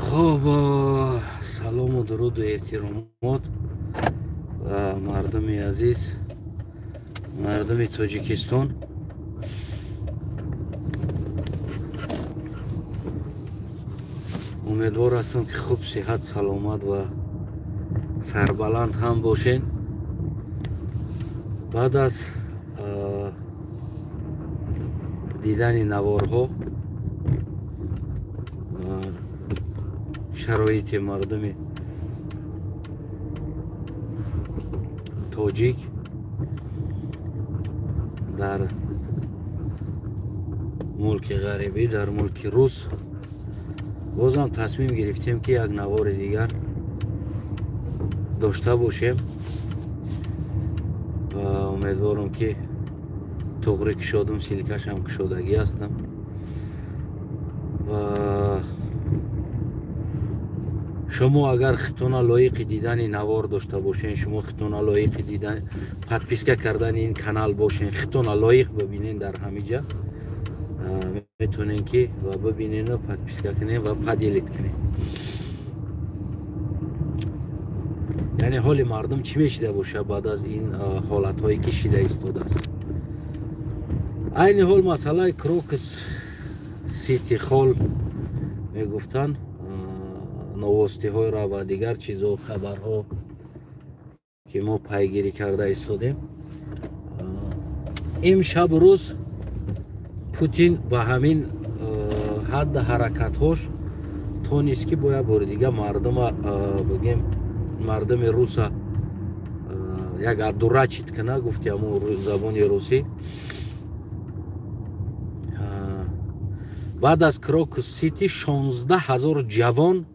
خب سلام و درود و احترامات مردم عزیز، مردم تاجیکستان. امیدوار هستم که خوب صحت سلامت و سربلند هم باشین. بعد از دیدن نوارها شرایط مردم تاجیک در ملک غربی، در ملک روس، بازم تصمیم گرفتیم که یک نوار دیگر داشته باشیم و امیدوارم که توغری کشادم، سیلکش هم کشادگی هستم و شما اگر خطونا لایق دیدن نوار داشته باشین، شما خطونا لایق دیدن پادپیسکا کردن این کانال باشین، خطونا لایق ببینین، در همه جا میتونین که و ببینین و پادپیسکا کنین و پادیلیت کنین. یعنی حال مردم چی میشده باشه بعد از این حالت هایی که شده ایستاده است. این حال مسئله کروکس سیتی خال میگفتن، نواستی های را و دیگر چیزها، خبرها که ما پیگیری کرده ایستادیم. امشب روز پوتین با همین حد حرکت هاش تونست که باید بار دیگه مردم بگیم مردم روس یک ادوره چیت کنه، گفتیم زبان روسی. بعد از کروکس سیتی 16,000 جوان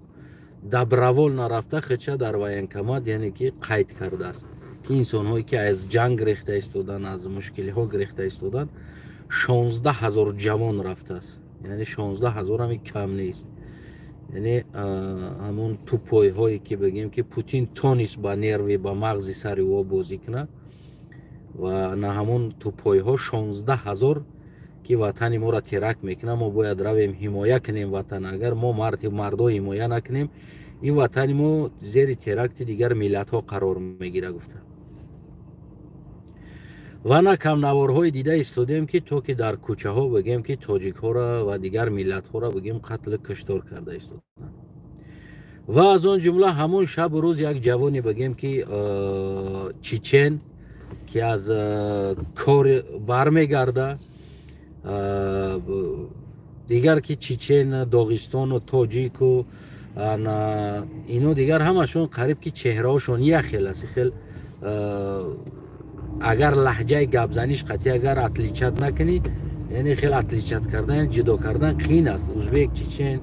دبروال نرفته خدشه در военкомат، یعنی که قید کرده است که انسان هایی که از جنگ ریخته ایستادن، از مشکلی ها گرفته ایستادن، 16,000 جوان رفته است. یعنی 16,000 هم کم نیست. یعنی همون توپای هایی که بگیم که پوتین تونست با نروی با مغزی سری او بازی کنه و نه همون توپای ها 16,000 که وطن ما را ترک میکنه. ما باید رویم حمایه کنیم وطن. اگر ما مردو حمایه نکنیم این وطن ما زیر ترکت دیگر ملت ها قرار میگیره گفته. و نه کم نوارهای دیده ایستادیم که تو که در کوچه ها بگیم که تاجیک ها را و دیگر ملت ها را بگیم قتل کشتار کرده ایستادن. و از آن جمله همون شب روز یک جوانی بگیم که چیچن که از کار برمیگرده، دیگر که چیچن، داغستان و تاجیک و اینو دیگر همشون قریب که چهرهاشون یک خیل است. خیل اگر لحجه گبزنیش قطعی اگر اتلیچت نکنی، یعنی خیلی اتلیچت کردن، جدا کردن قین است. ازبک، چیچن،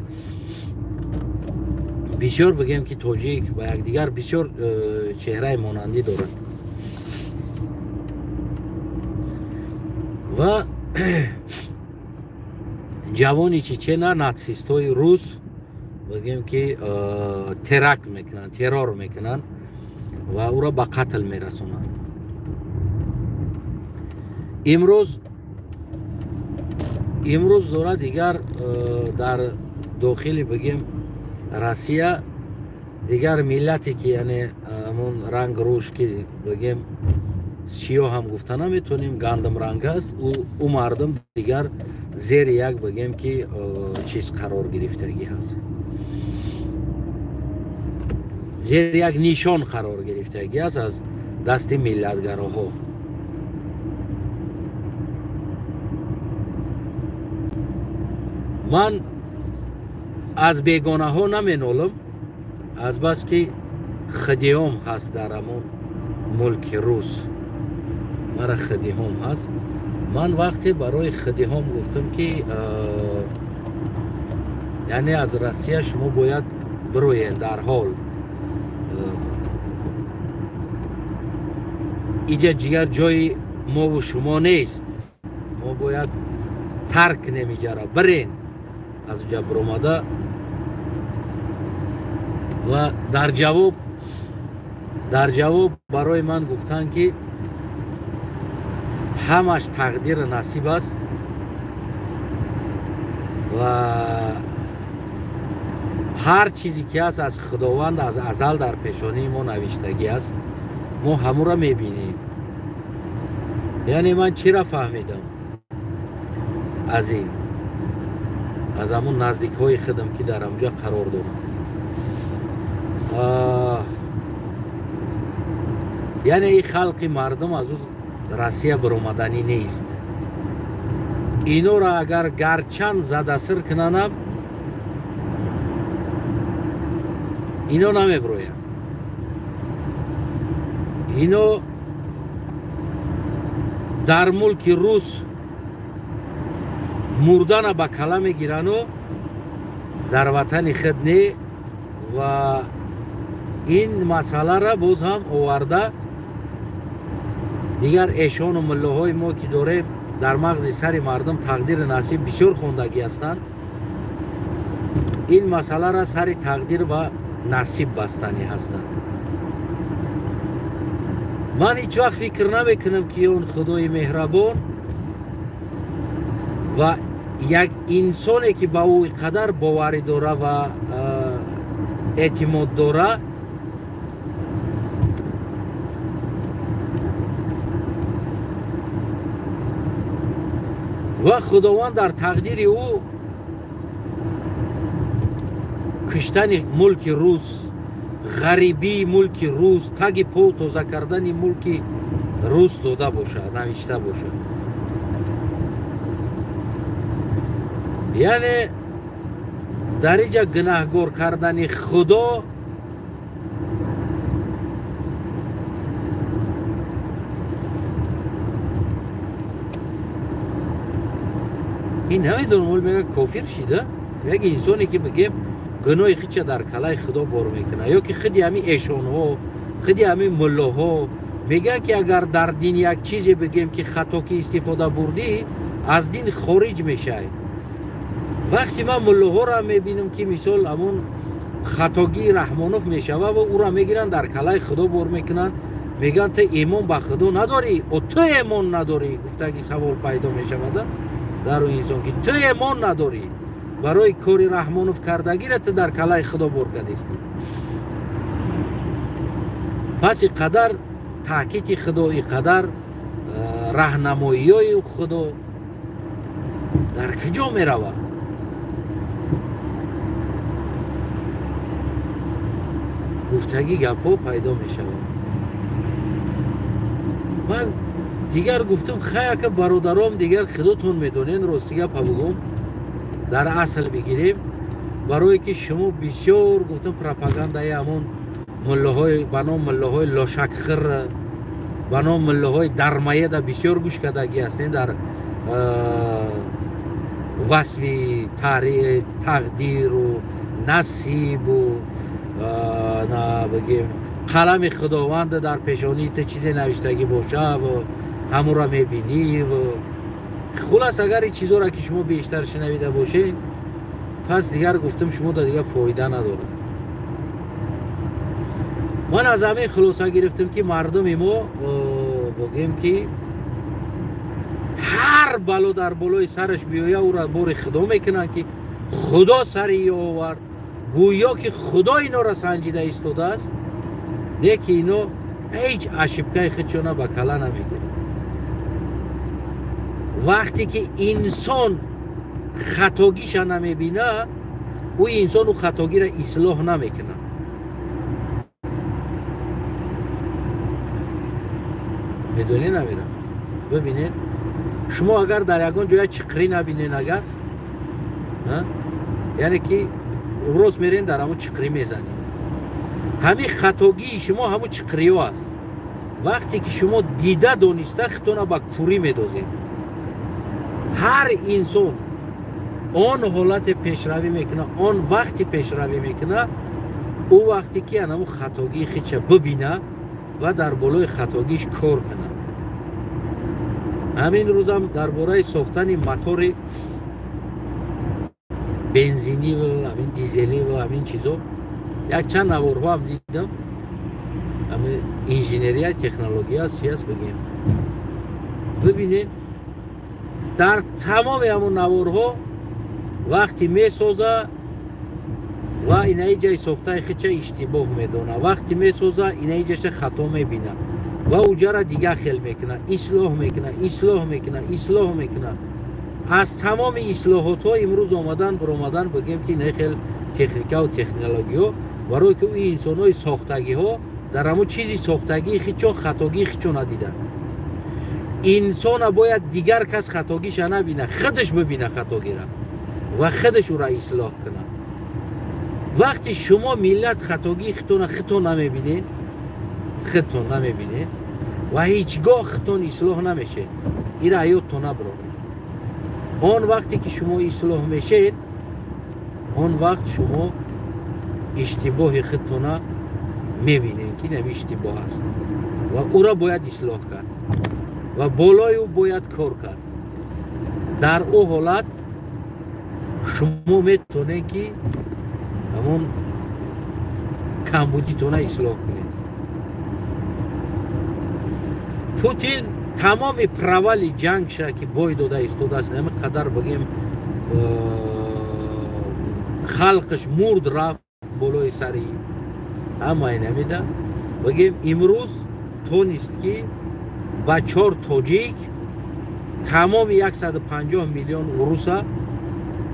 بسیار بگیم که تاجیک و یک دیگر بسیار چهره مانندی دارن. و جوانی چیچن ناتسیست های روس بگیم که ترک میکنن، ترور میکنن و او را به قتل میرسونن. امروز داره دیگر در داخل بگیم روسیه دیگر ملتی که یعنی همون رنگ روش که بگیم سیاه هم گفتن نمیتونیم، گندم رنگ است، او مردم دیگر زیر یک بگیم که چیز قرار گرفتگی هست، زیر یک نیشان قرار گرفتگی است از دست ملتگراها. من از بیگانه ها نمینالم، از بس که خدیام هست در همون ملک روس، مرا خدیام هست. من وقتی برای خدیام گفتم که یعنی از روسیه شما باید بروین، در حال اینجا جگر جای ما و شما نیست، ما باید ترک نمیجره برین از جا برآمده. و در جواب برای من گفتن که همش تقدیر نصیب است و هر چیزی که هست از خداوند از ازل در پیشانی ما نوشتگی است. ما همون را میبینیم. یعنی من چی را فهمیدم از این، از همون نزدیک های خودم که در اونجا قرار دارم، یعنی این خلق مردم از اون روسیه برآمدنی نیست. اینو را اگر گرچند زده سر کننم اینو نمیبرویم. اینو در ملک روس مردن با کلا میگیرن و در وطن خود نه. و این مسئله را باز هم آورده دیگر ایشان و ملاهای ما که داره در مغز سر مردم تقدیر نصیب بسیار خوندگی هستند، این مسئله را سر تقدیر و نصیب بستنی هستند. من هیچ وقت فکر نمیکنم که اون خدای مهربان و یک انسانی که با او قدر باوری داره و اعتماد داره و خداوند در تقدیر او کشتن ملک روس، غریبی ملک روس، تگ پا تازه کردن ملک روس داده باشه، نوشته باشه. یعنی در اینجا گناهگار کردن خدا این نمیدونم اول میگه کافر شده. یک انسانی که بگیم گناه خودش در کلای خدا بار میکنه، یا که خودی همین ایشان ها، خودی همین ملا ها میگه که اگر در دین یک چیزی بگیم که خطا که استفاده بردی از دین خارج میشه. وقتی من ملا ها را میبینم که مثال همون خطاگی رحمانوف میشوه و او را میگیرن در کلای خدا بار میکنن، میگن تو ایمان به خدا نداری و تو ایمان نداری. گفته که سوال پیدا میشود در اون انسان که تو ایمان نداری، برای کاری رحمانوف کردگی را تو در کلای خدا بار کردیستی. پس قدر تحقیق خدا، قدر راهنمایی های خدا در کجا می روه؟ گفتگی گپا پیدا می شود. من دیگر گفتم خیلی که برادرام دیگر خودتون میدونین، راستی گپ بگم در اصل بگیریم، برای که شما بسیار گفتم پروپاگاندای همون ملاهای بنام ملاهای لاشکخر، بنام ملاهای درمایه دا بسیار گوش کردگی هستین در وصف تقدیر و نصیب و بگیم قلم خداوند در پیشانی تو چیزی نوشتگی باشه و همون را میبینی. و خلاص اگر این چیزها را که شما بیشتر شنویده باشین پس دیگر گفتم شما دا دیگر فایده نداره. من از همین خلاصه گرفتم که مردم ما بگیم که هر بلا در بالای سرش بیایه او را بار خدا میکنن که خدا سری آورد، گویا که خدا اینا را سنجیده ایستاده است. لیکن اینا هیچ اشیبکای خودشون به کلا نمیگیره. وقتی که انسان خطاگیش نمیبینه، او انسان او خطاگی را اصلاح نمیکنه. میدونی نمیرم. ببینید شما اگر در یکان جای چقری نبینین، اگر یعنی که روز میرین در همون چقری میزنین، همین خطاگی شما همون چقری ها است. وقتی که شما دیده دانسته خودتون با کوری میدازین. هر انسان آن حالت پیشروی میکنه، آن وقتی پیشروی میکنه او وقتی که همون خطاگی خودش ببینه و در بالای خطاگیش کار کنه. همین روزم درباره ساختن موتور بنزینی و همین دیزلی و همین چیزا یک چند نوارها هم دیدم. همین انجینری تکنولوژی هست، چی هست بگیم. ببینید در تمام همون نوارها وقتی میسازه و اینایی جای ساخته خیچه اشتباه میدونه. وقتی میسازه اینایی جایش خطا میبینه و اوجا را دیگه خیل میکنه، اصلاح میکنه. از تمام اصلاحات ها امروز آمدن بگیم که اینای خیل تکنیک و تکنولوژی ها برای که این انسان های ساختگی ها در همون چیزی ساختگی خیچون خطاگی خیچون ندیدن. انسان باید دیگر کس خطاگیش نبینه، خودش ببینه خطاگی را و خودش او را اصلاح کنه. وقتی شما ملت خطاگی خودتون نمیبینید و هیچگاه خودتون اصلاح نمیشه، این را یادتون نبره. آن وقتی که شما اصلاح میشید، آن وقت شما اشتباه خودتون میبینید که نمی اشتباه است و او را باید اصلاح کرد و بالای او باید کار کرد. در او حالت شما میتونید که همون کمبودیتون اصلاح کنید. پوتین تمام پرول جنگ شد که بای داده ایستاده است، نمیقدر بگیم خلقش مرد رفت بالای سری اما نمیده. بگیم امروز تونست که با 4 تاجیک تمام 150 میلیون روسا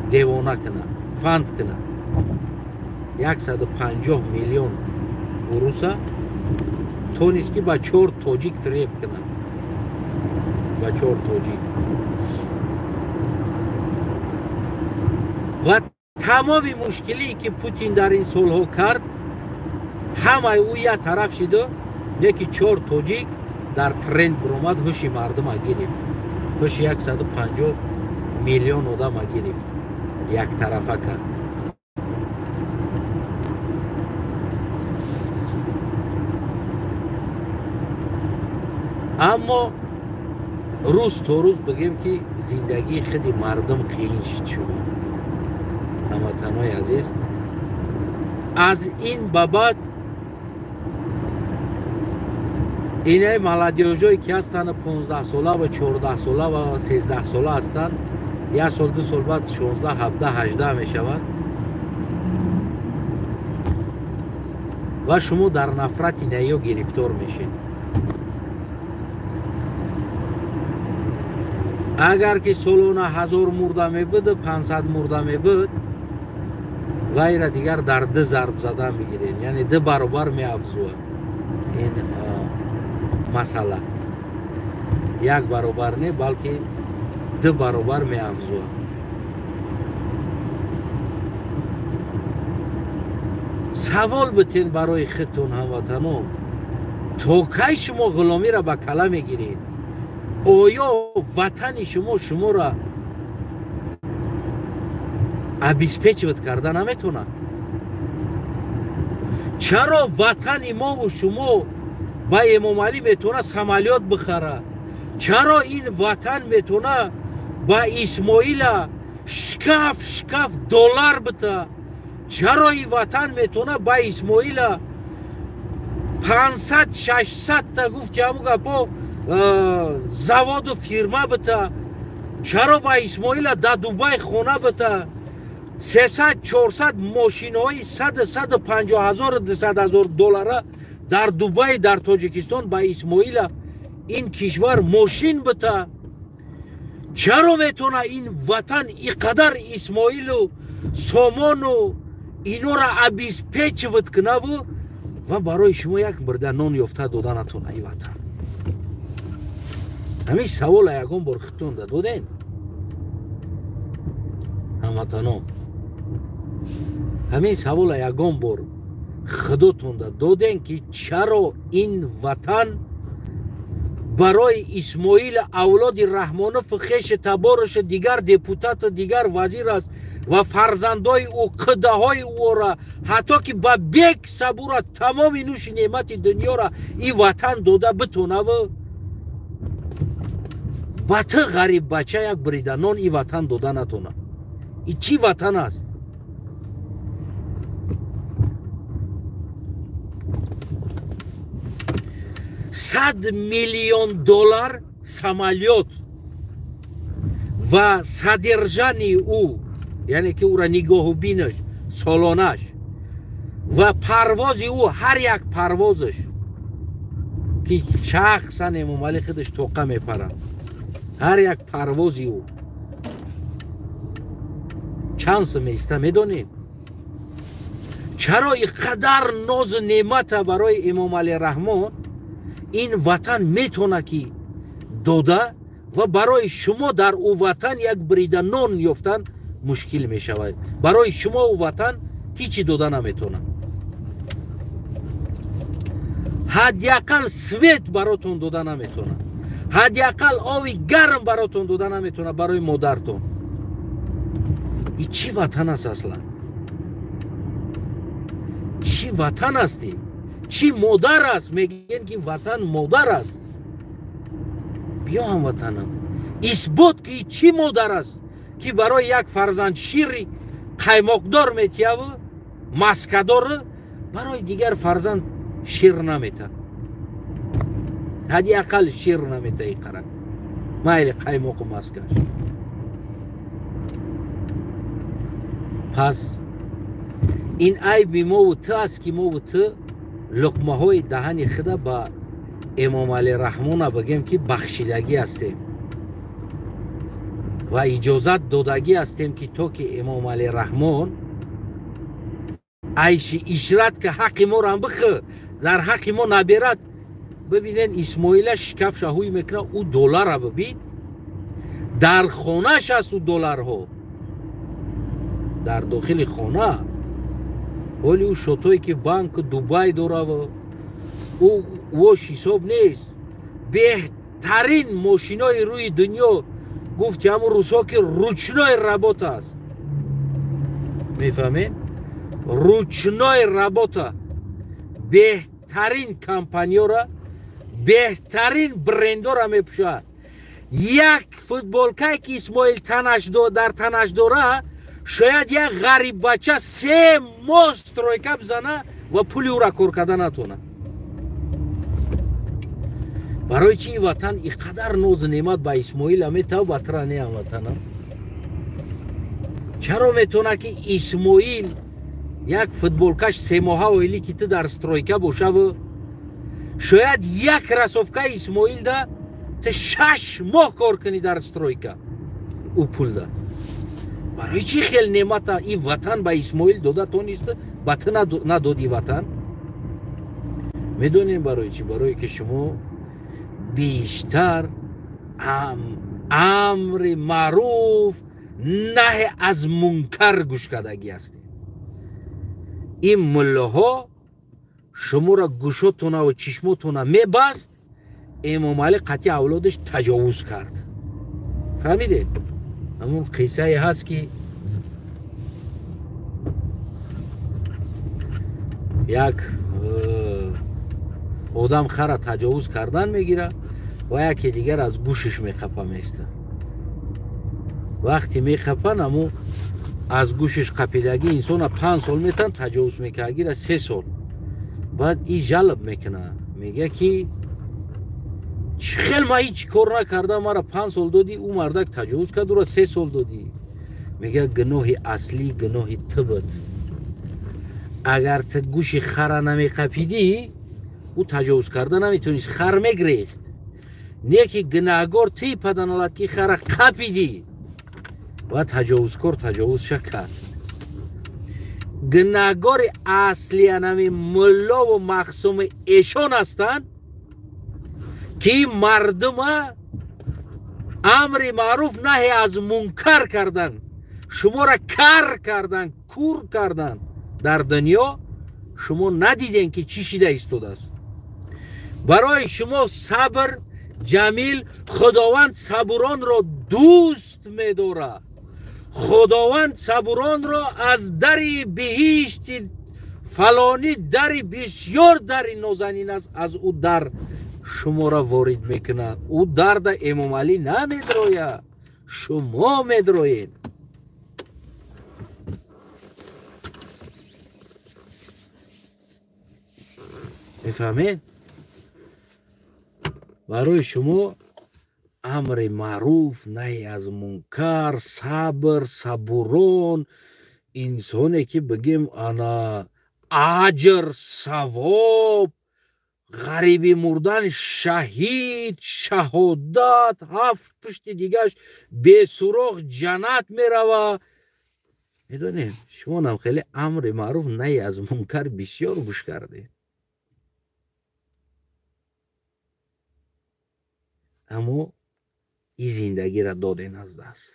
دیوانه کنه، فند کنه. 150 میلیون روسا تونست که با 4 تاجیک فریب کنه، با 4 تاجیک. و تمام مشکلی که پوتین در این سالها کرد همه او یک طرف شده، یکی 4 تاجیک در ترند برآمد، هوش مردم گرفت، هوش 150 میلیون آدم گرفت، یک طرفه کرد. اما روز تا روز بگیم که زندگی خیلی مردم قیین شد. هموطنای عزیز، از این به بعد اینه ملادیوژایی که هستن 15 ساله و 14 ساله و 13 ساله هستن، 1 سال 2 سال بعد 16 17 18 میشوند و شما در نفرت اینها گرفتار میشین. اگر که سالانه 1000 مرده میبود، 500 مرده میبود، غیر دیگر در 2 ضرب زدن میگیرین، یعنی 2 برابر میافزوه این مسئله. 1 برابر نه بلکه 2 برابر میافزوه. سوال بتین برای خودتون هموطنان، تا کی شما غلامی را به کله میگیرید؟ آیا وطن شما را ابیسپیچ کردن نمیتونه؟ چرا وطن ما و شما با امام علی میتونه سمالیات بخره؟ چرا این وطن میتونه با اسماعیل شکف دلار بده؟ چرا این وطن میتونه با اسماعیل 500 600 تا گفت که همون گپا زواد و فیرما بده؟ چرا با اسماعیل در دوبای خونه بده؟ 300 400 ماشین های 150 هزار 200 هزار دلار در دوبای در تاجیکستان با اسماعیل این کشور ماشین بده؟ چرا میتونه این وطن اینقدر اسماعیل و سامان و اینو را عبیس پیچ ود کنه و برای شما یک برده نان یافته داده نتونه این وطن؟ همین سوال یکم بار خودتون دادین هموطنان، همین سوال یکم بار خودتون دادین که چرا این وطن برای اسماعیل اولاد رحمانوف خیش تبارش دیگر دیپوتات دیگر وزیر است و فرزندای او قده های او را حتی که با بیگ صبور تمام نوش نعمت دنیا را این وطن داده بتونه و با تو غریب بچه یک بریده نان این وطن داده نتونه؟ این چی وطن است؟ $100 میلیون سمالیات و صدرجانی او، یعنی که او را نگاه و بینش سالانش و پرواز او هر یک پروازش که شخصا امام علی خودش توقع میپره، هر یک پروازی او چانس میسته. میدونید چرا اینقدر ناز نعمت برای امام علی رحمان این وطن میتونه که داده و برای شما در او وطن یک بریده نان یافتن مشکل میشود. برای شما او وطن هیچی داده نمیتونه. حداقل سویت براتون داده نمیتونه، حداقل آبی گرم براتون داده نمیتونه برای مادرتون. این چی وطن است اصلا؟ چی وطن هستی؟ چی مادر است؟ میگن که وطن مادر است. بیا هم وطنم اثبات که چی مادر است که برای یک فرزند شیری قیماقدار میتیه و مسکدار، برای دیگر فرزند شیر نمیته. حداقل شیر نمیته. این قرار مایل قیماق و مسکش. پس این عیب ما و تو است که ما و تو لقمه های دهن خدا با امام علی رحمان بگیم که بخشیدگی هستیم و اجازت دادگی هستیم که تو که امام علی رحمان عیش اشرت که حق ما را بخه در حق ما نبیرد. ببینین اسماعیل شکف شهوی میکنه، او دلار را ببین در خانهش هست، او دلار ها در داخل خانه، ولی او شطایی که بانک دوبای داره و او واش حساب نیست. بهترین ماشینای روی دنیا گفت که همون روزها که روچنای رباط است. میفهمین؟ روچنای رباط بهترین کمپانیا را، بهترین برندها را میپوشه. یک فوتبالکای که اسماعیل در تنش داره، شاید یک غریب بچه 3 ماه استرویکه بزنه و پولی او را کار کرده نتونه. برای چی وطن اینقدر ناز نعمت با اسماعیل همیته و بطره نه هم وطنم؟ چرا میتونه که اسماعیل یک فوتبالکش 3 ماه ویلی که تو در استرویکه باشه و شاید یک رسوفکه اسماعیل ده تو 6 ماه کار کنی در استرویکه او پول ده؟ برای چی خیلی نعمت این وطن با اسماعیل داده تو نیست با تو ندادی وطن؟ میدونین برای چی؟ برای که شما بیشتر امر معروف نهی از منکر گوش کردگی هستی. این ملاها شما را گوشتونه و چشمتونه میبست. امام علی قطعی اولادش تجاوز کرد. فهمیده؟ همون قصه هست که یک آدم خر تجاوز کردن میگیره و یکی دیگر از گوشش میخپه میسته. وقتی میخپن همون از گوشش قپیدگی انسان 5 سال میتن تجاوز میکنه، گیره 3 سال. بعد این جلب میکنه میگه که خیلی ما هیچ کار نکرده، مرا 5 سال دادی، او مردک تجاوز کرد را 3 سال دادی. میگه گناه اصلی گناه تو بود. اگر تو گوش خر نمیقپیدی او تجاوز کرده نمیتونیست، خر میگریخت. نیکی گناهگار تی پدنالت که خر قپیدی و تجاوزکار تجاوز کرد. گناهگار اصلی انمی ملا و مخصوم ایشان هستند که مردم امر معروف نهی از منکر کردن، شما را کر کردن، کور کردن. در دنیا شما ندیدین که چی شده ایستاده است. برای شما صبر جمیل، خداوند صبوران را دوست می‌داره. خداوند صبوران را از در بهشت فلانی در بسیار در نازنین است، از او در شما را وارد میکنه. او درد امام علی نمیدروید، شما میدروید. میفهمید؟ برای شما امر معروف نهی از منکر، صبر، صبوران، انسانی که بگیم انا اجر ثواب غریبی مردن شهید شهادت هفت پشت دیگهش به سراغ جنت میروه. میدونین شما هم خیلی امر معروف نهی از منکر بسیار گوش کرده، اما این زندگی را دادین از دست.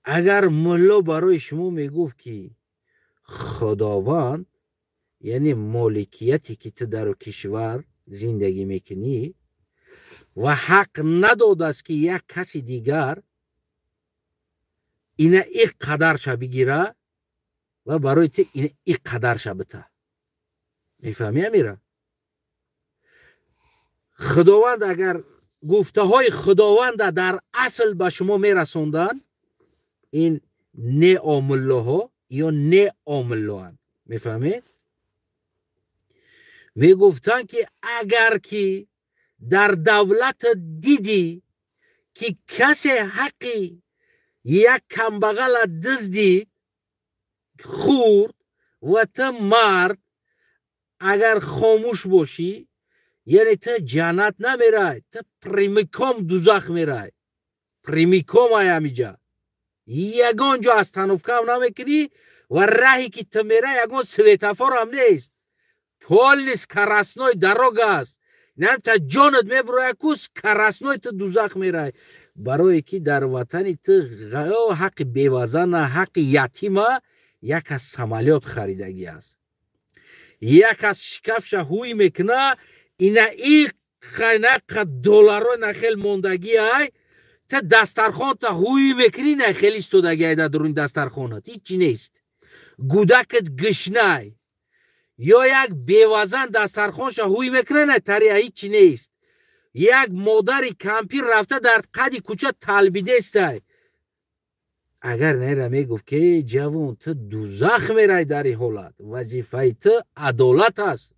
اگر ملا برای شما میگفت که خداوند یعنی مالکیتی که تو در کشور زندگی میکنی و حق نداده است که یک کسی دیگر اینه یک قدرش بگیره و برای تو اینه یک قدرش بته، میفهمی امیره؟ خداوند اگر گفته های خداوند در اصل به شما میرسوندن، این نه عامله ها یا نه عامله هن، میفهمید؟ میگفتن که اگر که در دولت دیدی که کسی حقی یک کمبغل دزدید خورد و تو مرد، اگر خاموش باشی یعنی تو جنت نمیرای، تو پریمیکوم دوزخ میرای. پریمیکوم های همیجا یگان جا از تنوف کم نمیکنی و راهی که تو میرای یگان سویتفار هم نیست، پول نیست، کرسنای دروگ است، نه تا جانت میبروی کس کرسنای تو دوزخ میرای. برای که در وطن تو حق بیوزن حق یتیم یک از سمالیات خریدگی است، یک از شکفش هوی میکنه اینا ای خینق دلار نخیل موندگی های تا دسترخوان تا هوی میکنی نخیل استودگی های در درون دسترخوانت هیچی نیست. گودکت گشنای یا یک بیوزن دسترخوانش هوی میکنه نه تریه هیچی نیست. یک مادر کمپیر رفته در قدی کوچه تلبیده است. اگر نیره میگفت که جوان تو دوزخ میرای در این حالت، وظیفه تو عدالت است.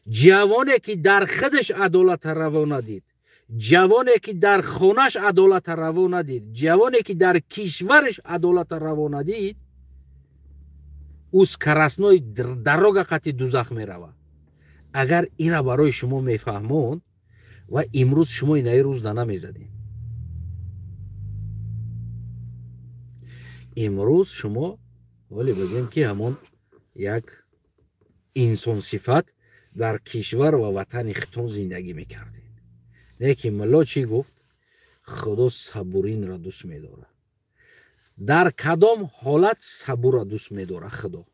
جوانی که در خودش عدالت روا ندید، جوانی که در خونش عدالت روا ندید، جوانی که در کشورش عدالت روا ندید، اوس کرسنوی دروگ قطع دوزخ میروه. اگر این را برای شما میفهمون و امروز شما این روز دانه میزدین، امروز شما ولی بگیم که همون یک انسان صفت در کشور و وطن خطون زندگی میکردین. نه که ملا چی گفت؟ خدا صبورین را دوست میداره. در کدام حالت صبور را دوست میداره خدا؟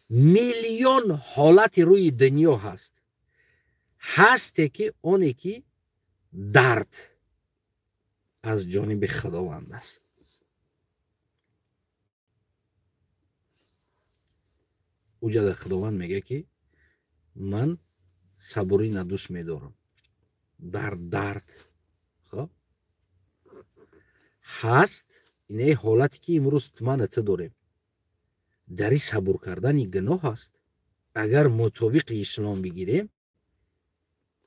میلیون حالت روی دنیا هست که اونی که درد از جانب خداوند است. اوجا خداوند میگه که من صبوری ندوست میدارم در درد. خب هست اینه حالتی که امروز من ات داریم، در این صبور کردن گناه هست. اگر مطابق اسلام بگیریم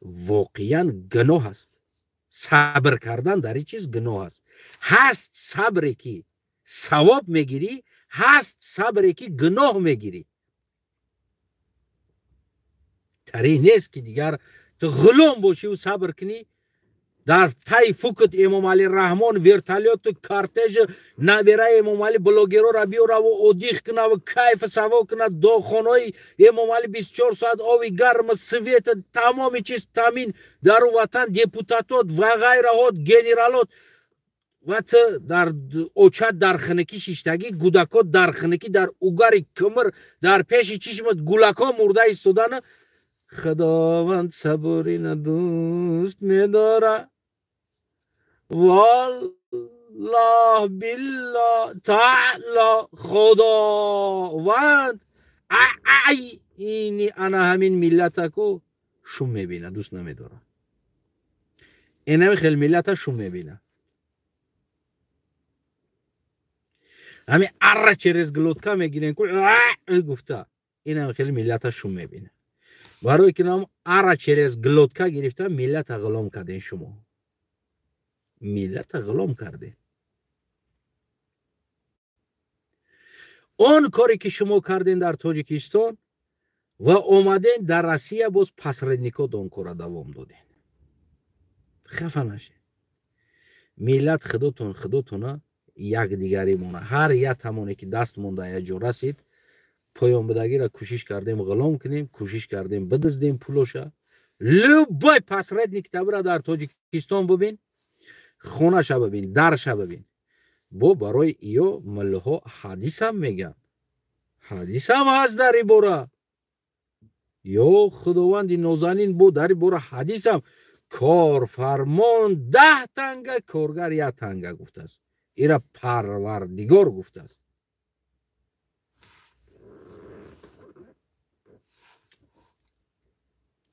واقعا گناه هست. صبر کردن در این چیز گناه هست. هست صبری که ثواب میگیری، هست صبری که گناه میگیری. تری نیست که دیگر تو غلام باشی و صبر کنی. در تای فوکت امام علی رحمان ورتالیات و کارتژ نبیره امام علی بلوگیرو را بیاره و اودیخ کنه و کیف سوا کنه. داخانهای امام علی 24 ساعت آوی گرم سویت تمام چیز تامین در وطن، دیپوتاتات و غیرهات گنرالات و در اوچت در خنکی شیشتگی، گودکات در خنکی در اوگاری کمر در پیش چشمت گولکا مرده ایستادن. خداوند صبوری ندوست میداره. والله بالله تعالی خداوند اینی انا همین ملتکو شوم میبینه، دوست نمیداره. این همین خیلی ملت شوم میبینه. همین اره چرز گلوتکا میگیرن که گفته این همین خیلی ملت شوم میبینه. برای که نام اره چرز گلوتکا گرفته ملت غلام کردین. شما ملت غلام کرده. آن کاری که شما کردین در تاجیکستان و آمدین در روسیه باز پسردنیکا دون کار دوام دادین. خفه نشین. ملت خودتون یک دیگری مونه. هر یک تمونه که دست مونده یک جا رسید پایان بدگی را کوشش کردیم غلام کنیم، کوشش کردیم بدزدیم پولوشا. لبای پسردنیک تبره در تاجیکستان ببین، خونه شا ببین، در شا ببین. با برای ایو ملها حدیث هم میگن، حدیث هم هست در ای باره. یا خداوند نازنین با در ای باره حدیث هم کار فرمان 10 تنگه کارگر 1 تنگه گفته است. ایرا پروردگار گفته است.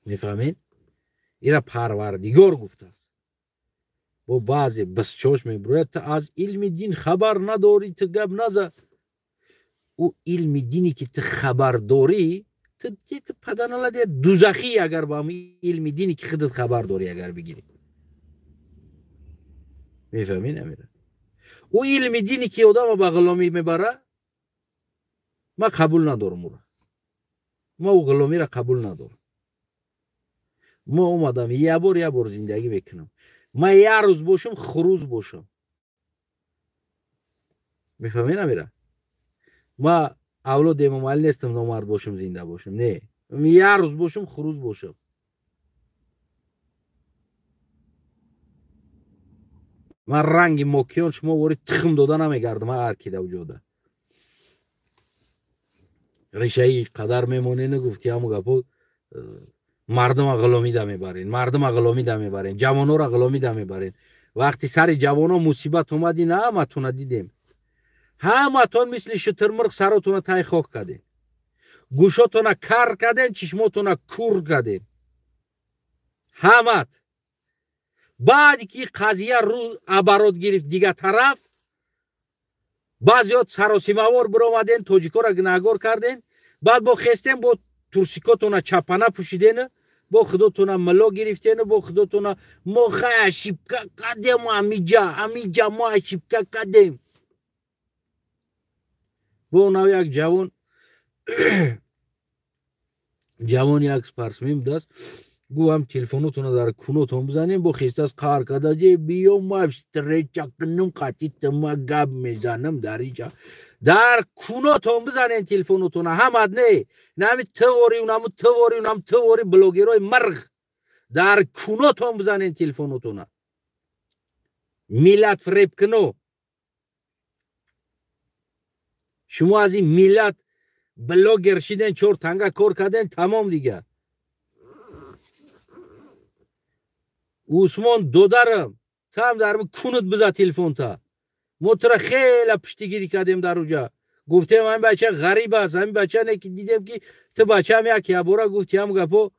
میفهمین؟ ایرا پروردگار گفته است. با بعضی بسچاش میبروید تا از علم دین خبر نداری تا گب نزد. او علم دینی که تا خبر داری تا پدنالا دوزخی اگر با علم دینی که خودت خبر داری اگر بگیری. میفهمین امیره؟ او علم دینی که آدم با غلامی میبره ما قبول ندارم او را. ما او غلامی را قبول ندارم. ما اومدم یه بار زندگی بکنم. ما یه روز باشم خروز باشم. میفهمین امیره؟ ما اولاد امام علی نیستم نامرد باشم زنده باشم. نه، یه روز باشم خروز باشم. من رنگ ماکیان شما وارد تخم داده نمیگردم هر کی در وجوده. ریشه ای قدر میمونه نگفتی همو گپو مردم غلامی ده میبرین، مردم غلامی ده میبرین، جوانو را غلامی ده میبرین. وقتی سر جوانو مصیبت اومدی نه همتون دیدیم. همتون مثل شترمرغ سراتون تای خاک کردین، گوشاتون کر کردین، چشماتون کور کردین. همت بعدی که قضیه رو عبارات گرفت دیگه طرف بعضیات سراسیموار برآمدین تاجیکا را گناهگار کردین. بعد با خستین با ترسیکاتون چپنه پوشیدین، با خودتون ملا گرفتین، با خودتون ما شیبکا کردیم امیجا ما شیبکا کردیم. با نو یک جوان یک سپرسمیم دست گو هم تلفنتون در کونتون بزنیم با خیست از کار کده جه بیو ما افشتره چکنم قطیت ما گب میزنم در اینجا در کونتون بزنیم تلفنتون همد نه نمی تواری اونم تواری بلوگیرای مرغ در کونتون بزنیم تلفنتون ملت فریب کنو. شما از این ملت بلوگر شیدن 4 تنگه کار کردن تمام دیگه. عثمان دودرم تام در کونت بزا تلفن تا ما ترا خیلی پشتیگیری کردیم در اونجا. گفتیم این بچه غریب است، این بچه نه که دیدیم که تو بچه هم یک یابورا گفتی هم گپو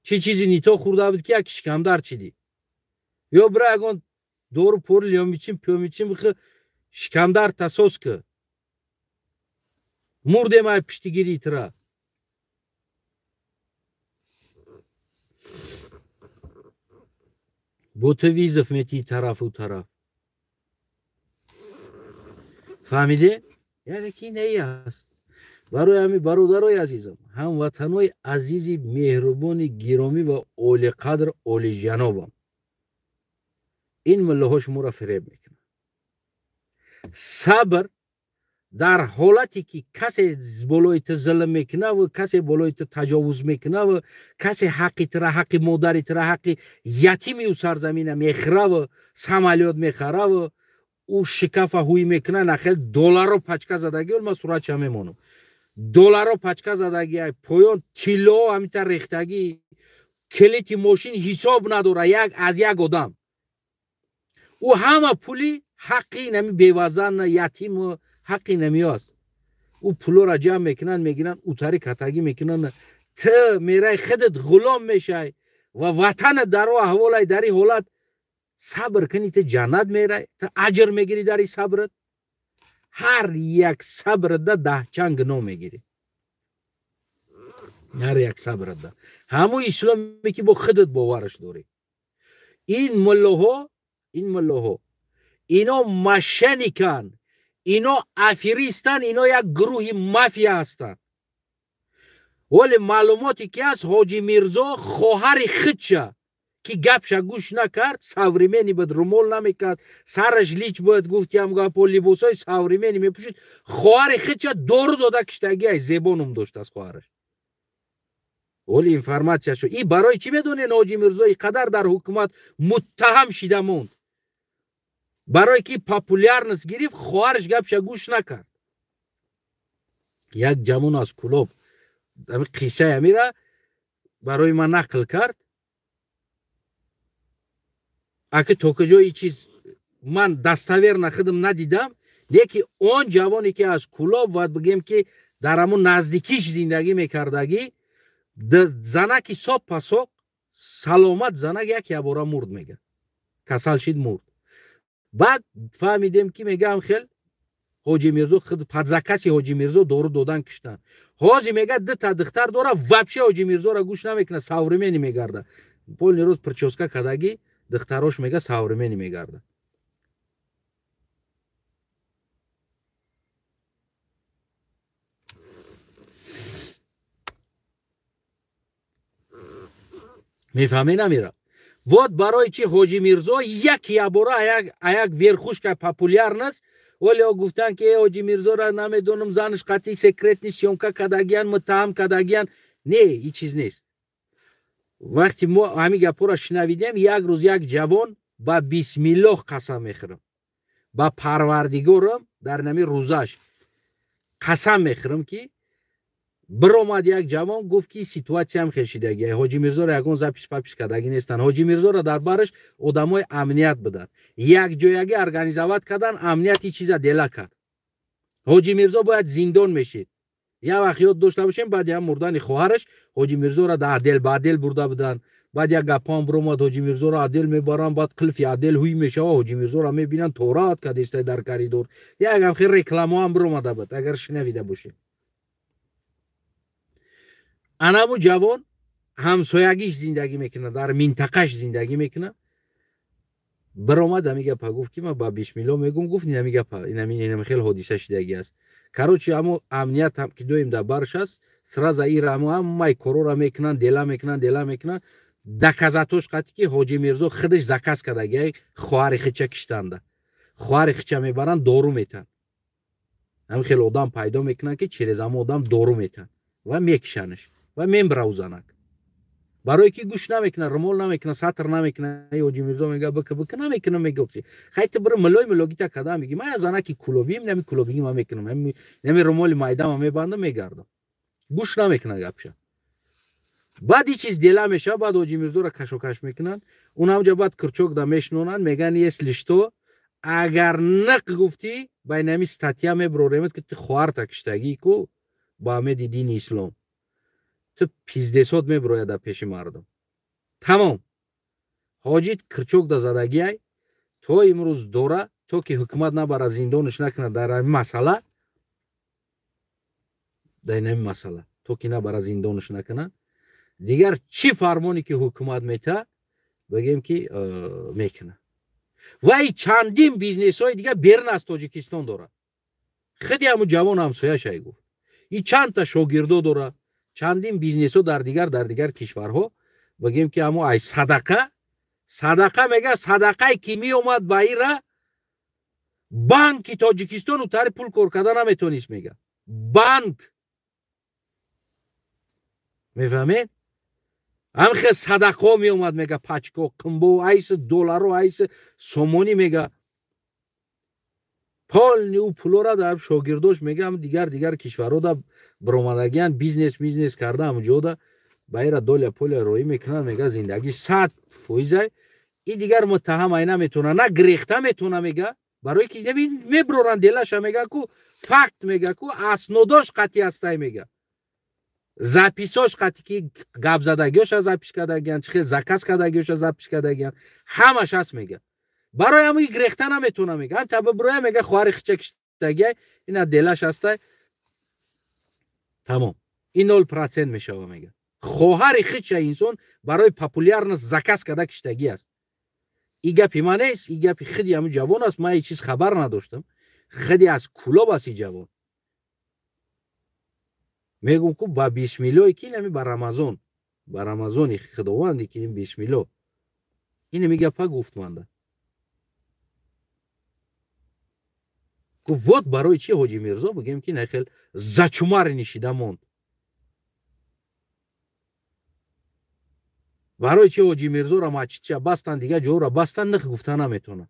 چی چیزی نیتا خورده بود که یکیش کم در چیدی یا برای اگان دور پر لیامیچیم پیامیچیم بخی شکم در تساس که مرده ما پشتیگیری ترا. با تو ویزف میتی طرف و طرف. فهمیده؟ یعنی که نه هست. برای همی برادرای عزیزم، هم وطنای عزیزی مهربان گرامی و اولی قدر اولی جنابم، این مله‌ها شما را فریب میکنه. صبر در حالتی که کسی بالایت ظلم میکنه و کسی بالایت تجاوز میکنه و کسی حقی تر حق مادری تر حق یتیمی و سرزمین میخره و سمالیات میخره و او شکف هوی میکنه نخیل دلار پچکه زدگی ما صورت چه میمونم دلار پچکه زدگی پایان تیلا همیتر ریختگی کلیت ماشین حساب نداره یک از یک آدم او همه پولی حقی نمی بیوزن یتیم و حقی نمیاست. او پولو را جمع میکنن میگیرن او تاری کتگی میکنن تو میره خودت غلام میشه و وطن در و احوال در این حالت صبر کنی تو جنت میره تو اجر میگیری در این صبرت. هر یک صبر ده 10 چنگ نو میگیری. هر یک صبر ده همون اسلامی که با خودت باورش داری. این ملاها اینا مشنیکن اینا افریستن، اینا یک گروه مافیا هستن. ولی معلوماتی که از حاجی میرزا خواهر خودشه که گپش گوش نکرد، ساوریمنی بود رمول نمیکرد، سرش لیچ بود، گفتی هم گپا لباسای ساوریمنی میپوشید، خواهر خودشه دور داده کشتگی های زیبانم داشت از خواهرش. ولی اینفرماسیا شو این برای چی بدونین حاجی میرزا اینقدر در حکومت متهم شده موند؟ برای که پاپولیارنس گرفت، خواهرش گپش گوش نکرد. یک جوان از کلوب قصه امیره برای من نقل کرد. اگه تو کجا این چیز من دستاویر نخدم ندیدم، لیکن اون جوانی که از کلوب باید بگیم که در همون نزدیکیش زندگی میکردگی، زنکی صبح پسوق سلامت زنک یک باره مرد میگه، کسل شید مرد. بعد فهمیدیم که میگه هم خیل حاجی میرزا خود پدزکسی حاجی میرزا دورو دادن کشتن. حاجی میگه ده تا دختر دوره وبشه حاجی میرزا را گوش نمیکنه، ساوریمنی میگرده. پول نیروز پرچوسکا کداگی دختراش میگه ساوریمنی میگرده. میفهمی نمیره. واد برای چی حاجی میرزا یک باره یک ویرخوش که پاپولیار نست، ولی گفتن که حاجی میرزا را نمیدونم زنش قطعی سکرت نیست، شیونکا کداگیان متهم کداگیان. نه این چیز نیست. وقتی ما همین گپا را شنویدیم، یک روز یک جوان با بسم الله قسم میخورم، با پروردگارم در نمی روزش قسم میخورم که برآمد یک جوان گفت که سیتواسیون هم خشیدگی حاجی میرزا را یگان زپیش پاپیش کداگی نیستن. حاجی میرزا را در برش آدمای امنیت بدن، یک جایگی ارگانیزوات کردن، امنیتی چیزا دلا کرد. حاجی میرزا باید زندان میشید. یا وقت یاد داشته باشیم بعد هم مردن خواهرش حاجی میرزا را در دل با دل برده بدن. بعد یک گپام برآمد حاجی میرزا را عدل میبرن، بعد قلف عدل هوی میشه و حاجی میرزا را میبینن تورات کدیسته در کریدور. یک هم خیر رکلام هم برآمده بود اگر شنویده باشید. انامو جوان همسایگیش زندگی میکنه، در منطقهش زندگی میکنه. برآمد میگه پا گفت که من با بسم الله میگم، گفت نمیگه پا این خیلی حادثه شدگی است. کاروچی همو امنیت هم که دویم در برش است، سراز ایر هم مای کرورا میکنن، دلا میکنن. دکازاتوش قطعی که حاجی میرزا خودش زکاس کداگی خواهر خچه کشتنده، خواهر خچه میبرن دارو میتن. هم خیلی آدم پیدا میکنن که چیز هم آدم دارو میتن و میکشنش و میبروزنک. برای که گوش نمیکنه، رمول نمیکنه، ساتر نمیکنه. حاجی میرزا میگه بک نمیکنه، میگه خیلی برای ملوی تا کدام میگه من از آنها که کلوبیم نمی کلوبی ما میکنم، نمی رمول مایدام میبندم میگردم. گوش نمیکنه گپشه. بعد این چیز دلا میشه، بعد حاجی میرزا را کشوکش میکنن. اونم جا بعد کرچوک دا میشنونن، میگن یه لیشتو اگر نق گفتی بای نمی ستاتیا میبروریمت که خواهر تکشتگی کو با همه دین اسلام تو پیزدسود میبروید در پیش مردم. تمام. حاجی کرچوک دا زدگی های تو امروز دوره تو که حکومت نبره زندانش نکنه در این مسئله، در این مسئله تو که نبره زندانش نکنه، دیگر چی فرمانی که حکومت میته بگیم که میکنه. و این چندین بیزنس های دیگه بیرون از تاجیکستان داره. خیلی همون جوان همسایه شای گفت این چند تا شاگردو داره، چندین بیزنس ها در دیگر کشورها. بگیم که همون ای صدقه میگه، صدقه کی می اومد با ایرا بانک تاجیکستان و تاری پول کار کردن نمیتونیست. میگه بانک، میفهمید؟ هم خیلی صدقه می اومد میگه پچکو کمبو ایس دلار و ایس سومونی میگه پال نیو پولو را در شاگرداش میگه هم دیگر کشورها دا برآمدگیان بیزنس کرده همونجا دا بایر دول پول روی میکنن. میگه زندگی 100% این دیگر متهم ای نمیتونه، نه گریخته میتونه. میگه برای که میبرورن دلش، میگه کو فکت، میگه کو اسناداش قطعی هسته، میگه زپیساش قطعی که گپ زدگیش از زپیش کداگیان، چه زکاس کداگیش از زپیش کداگیان همش هست. میگه برای همون گریخته نمیتونه. میگه انت برای میگه خواهر خچه کشتگی اینا دلش هسته. تمام این 0% میشه. میگه خواهر خچه انسان برای پاپولیارنس زکاس کدا کشتگی است. این گپی من نیست، این گپی خودی همون جوان است. من هیچ چیز خبر نداشتم. خدی از کلاب اسی جوان میگم که با بیسمیلای کی نمی با رمضان خداوندی که این بیسمیلا این میگه پا گفت منده که وقت برای چی حاجی میرزا بگیم که نخیل زچمار نشیده موند برای چی حاجی میرزا را مچچه بستن دیگه جو را بستن نخ گفتن نمیتونه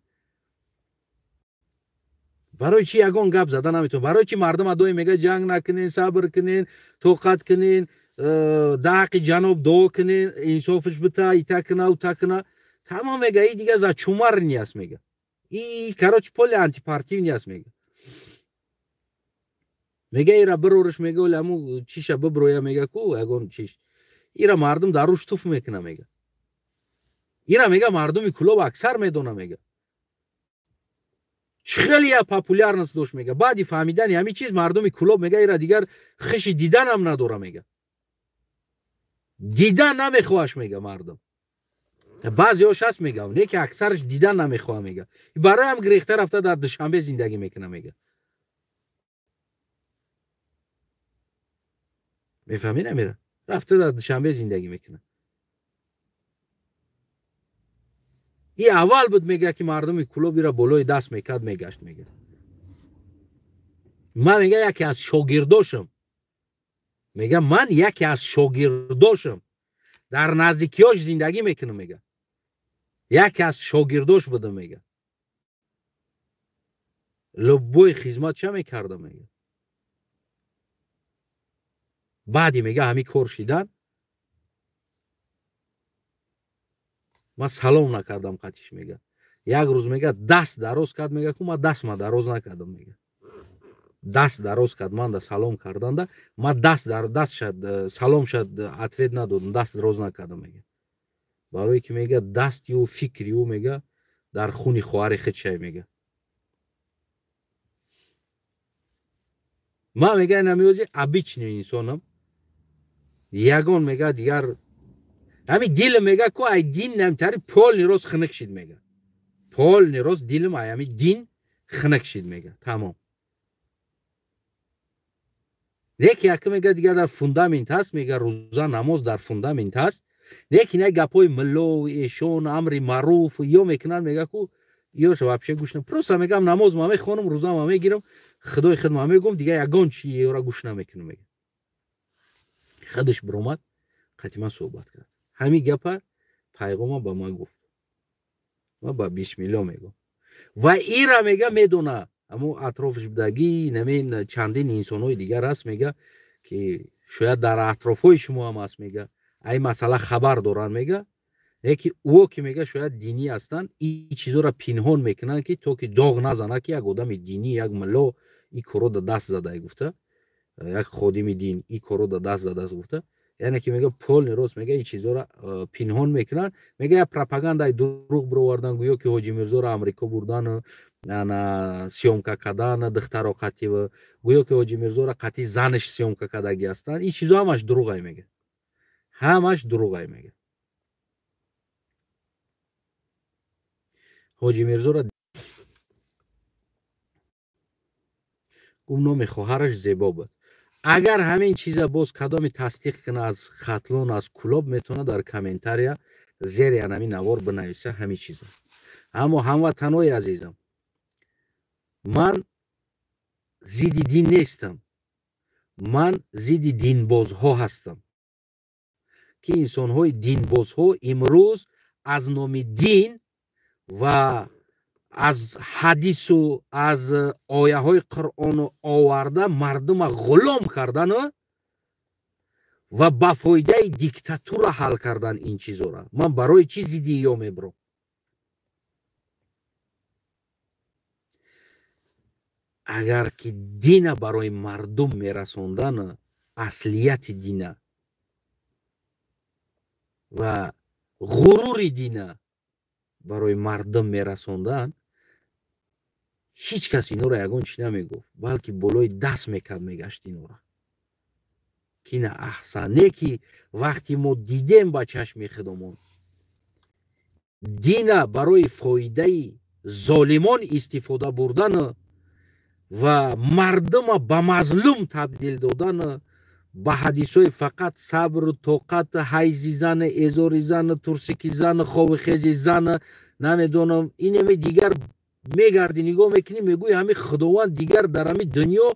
برای چی یگان گپ زدن نمیتونه برای چی مردم دوی میگه جنگ نکنین صبر کنین توقت کنین داق جناب دو کنین انصافش بتا ایتا کنه و تا کنه تمام میگه ای دیگه زچمار نیست میگه ای کراچ پول انتی پارتی نیست میگه ایرا برورش میگه ولی امو چیشه ببرویا میگه کو اگون چیش ایرا مردم داروش توف میکنه میگه ایرا میگه مردمی کلوب اکثر میدونه میگه خیلی پاپولار نست دوش میگه بعدی فهمیدن همین چیز مردمی کلوب میگه ایرا دیگر خشی دیدن هم نداره میگه دیدن نمیخواهش میگه مردم بعضی هاش هست میگه نه که اکثرش دیدن نمیخواه میگه برای هم گریخته رفته در دوشنبه زندگی میکنه میگه میفهمی نمیره رفته در دوشنبه زندگی میکنه این اول بود میگه که مردم کلوبی را بالای دست میکرد میگشت میگه من میگه یکی از شاگرداشم میگه من یکی از شاگرداشم در نزدیکیاش زندگی میکنم میگه یکی از شاگرداش بودم میگه لبوی خدمت چه میکردم میگه بعدی میگه همین کار شدن من سلام نکردم قطیش میگه یک روز میگه دست دراز کرد میگه که من دست ما دراز نکردم میگه دست دراز کرد من دا سلام کردم دا من دست شد سلام شد اتوید ندادم دست دراز نکردم میگه برای که میگه دستی و فکری و میگه در خونی خواهر خود شای میگه من میگه نمیوزی ابیچنی انسانم یگان میگه دیگر همین دیل میگه که ای دین نمتری پول نیروز خنک شید میگه پول نیروز دیلم ای همین دین خنک شید میگه تمام نیکی یکی میگه دیگه در فوندامنت هست میگه روزا نماز در فوندامنت هست نیکی نه گپای ملو و ایشون امری معروف یا میکنن میگه که یا شو واپشه گوش نم پروسا میگم نماز ما میخونم روزا ما میگیرم خدای خدمت میگم دیگه یگان چی را گوش نمیکنم میگه خودش برومد قطعا صحبت کرد همین گپا پیغام با ما گفت ما با بیسمیلا میگم و ایرا میگه میدونه اما اطرافش بدگی نمین چندین انسانای دیگر هست میگه که شاید در اطرافای شما هم هست میگه ای مسئله خبر دارن میگه یکی او که میگه شاید دینی هستن این چیزا را پنهان میکنن که تو که داغ نزنه که یک آدم دینی یک ملا این کارو دست زده گفته یک خادم دین این کارو دست زده گفته یعنی که میگه پول نیروز میگه این چیزا را پنهان میکنن میگه یا پروپاگاندای دروغ بروردن گویا که حاجی میرزا را امریکا بردن انا سیومکا کردن دختر قطعی و گویا که حاجی میرزا را قطعی زنش سیومکا کردگی هستن این چیزا همش دروغه میگه همش دروغه میگه حاجی میرزا را گمنام خواهرش زیبا بود اگر همین چیزا باز کدام تصدیق کنه از خطلون از کلوب میتونه در کامنتاریا زیر همین نوار بنویسه همین چیزا اما هموطنای عزیزم من ضد دین نیستم من ضد دین بازها هستم که انسان های دین بازها امروز از نام دین و از حدیث و از آیه های قرآن آورده مردم غلام کردن و با فایده دیکتاتور حل کردن این چیزا را من برای چی ضدی یا میبرم اگر که دین برای مردم میرسوندن اصلیت دین و غرور دین برای مردم میرسوندن هیچ کسی اینا را یگان چی نمیگفت بلکه بالای دست میکرد میگشت اینا را که نه احسنه که وقتی ما دیدیم با چشم خودمون دین برای فایده ظالمان استفاده بردن و مردم با مظلوم تبدیل دادن با حدیثای فقط صبر و طاقت، حیزی زن، ازاری زن، ترسکی زن، خوابخیزی زن، نمیدونم این دیگر میگردی نگاه میکنی میگوی همین خداوند دیگر در همین دنیا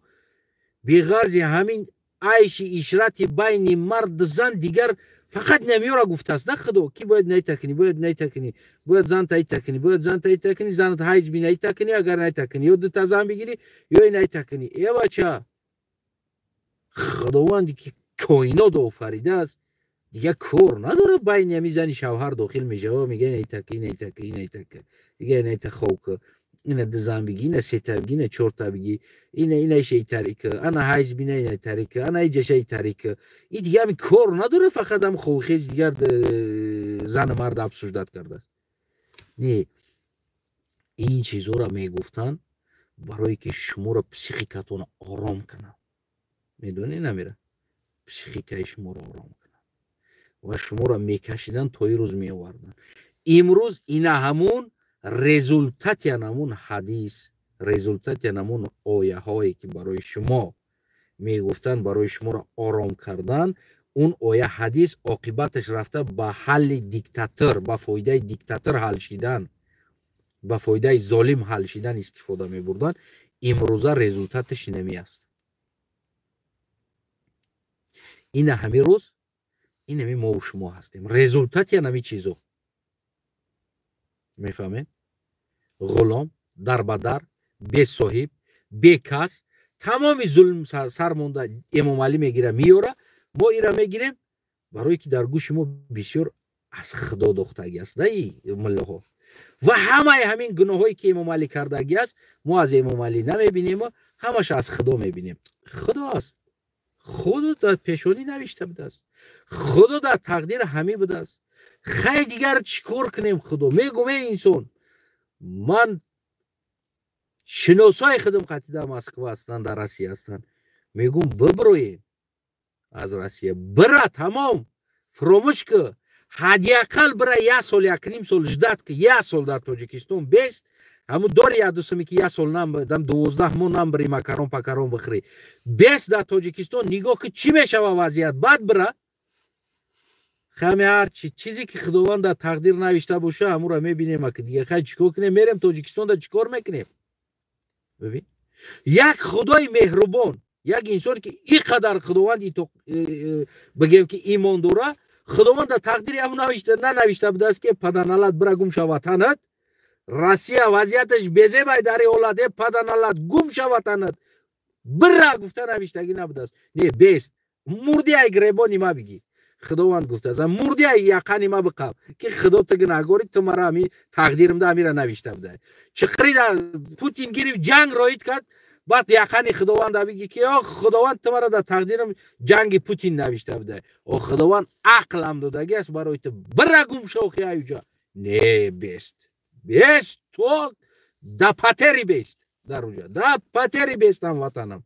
بغرض همین عیش اشرت بین مرد زن دیگر فقط نمیاره گفته است. نه خدا کی باید نیتکنی، باید نیتکنی، باید زن تکنی، باید زن تکنی، زن حیز بی نیتکنی، اگر نیتکنی یا دو تا زن بگیری یا نیتکنی. ای بچه خداوندی که کائنات آفریده است دیگه کور نداره بین همی زن شوهر داخل میشه و میگه نیتکی نیتکی نیتکی دیگه نیت خوک اینه دو زن بگی، اینه سه تا بگی، اینه چهار تا بگی، اینه شی تاریکه، انا حیز بینه اینه تاریکه، انا ایجا شی تاریکه. این دیگه همی کور نداره فقط هم خوخیز دیگر زن مرد افسوزدت کرده است. نه این چیزها را میگفتن برای که شما را پسیخیکتون آرام کنن. میدونی نمیره پسیخیکای شما را آرام کنن و شما را میکشیدن تا این روز میآوردن. امروز این همون رزولتت همون حدیث، رزولتت همون آیه هایی که برای شما میگفتن برای شما را آرام کردن، اون آیه حدیث عاقبتش رفته با حل دیکتاتور، با فایده دیکتاتور حل شدن، با فایده ظالم حل شدن استفاده می بردن. امروزه رزولتتش نمی است. این همه روز این همه ما و شما هستیم. رزولتت یا نمی چیزو میفهمین؟ غلام، در بدر، بی صاحب، بی کس، تمام ظلم سر مونده امام علی میگیره میاره، ما ایرا میگیریم برای که در گوش ما بسیار از خدا دختگی است. نه مله ها و همه همین گناه هایی که امام علی کردگی است ما از امام علی نمیبینیم، همش از خدا میبینیم. خدا است، خدا در پیشانی نوشته بوده است، خدا در تقدیر همه بوده است. خیلی دیگر چیکار کنیم؟ خدا میگم ای انسان، من شناسای خودم قطعی در مسکو هستن، در روسیه هستن، میگم ببروی از روسیه برا تمام فراموش که حداقل برای یک سال یک نیم سال جدت که یک سال در تاجیکستان بیست همون داری یادوسمی که یک سال نم دم 12 ماه نم بری مکرون پکرون بخری بیست در تاجیکستان نگاه که چی میشه وضعیت بعد برا خمی هر چیزی که خداوند در تقدیر نوشته باشه همون رو میبینیم که دیگه خیلی چیکار کنیم؟ میریم تاجیکستان در چیکار میکنیم؟ ببین یک خدای مهربان، یک انسان که اینقدر خداوند بگیم که ایمان داره، خداوند در تقدیر همون ننوشته بوده است که پدرنالت برا گم شو وطنت، روسیه وضعیتش بزه باید در اولاد پدرنالت گم شو وطنت برا گفته نوشتگی نبوده است. نه بیست مردی ای گریبانی ما بگی خداوند گفته است مردی ای یقنی ما بقم که خدا تگ نگاری تو مرا همی تقدیرم ده میره نوشته بوده. چقدر در پوتین گرفت جنگ رایت کرد بعد یقنی خداوند بگی که خداوند تو مرا در تقدیرم جنگ پوتین نوشته بوده و خداوند عقل هم دادگی است برای تو برا گم شو که ایجا. نه بیست تو دا پتری بیست در اوجا دا پتری بیستم وطنم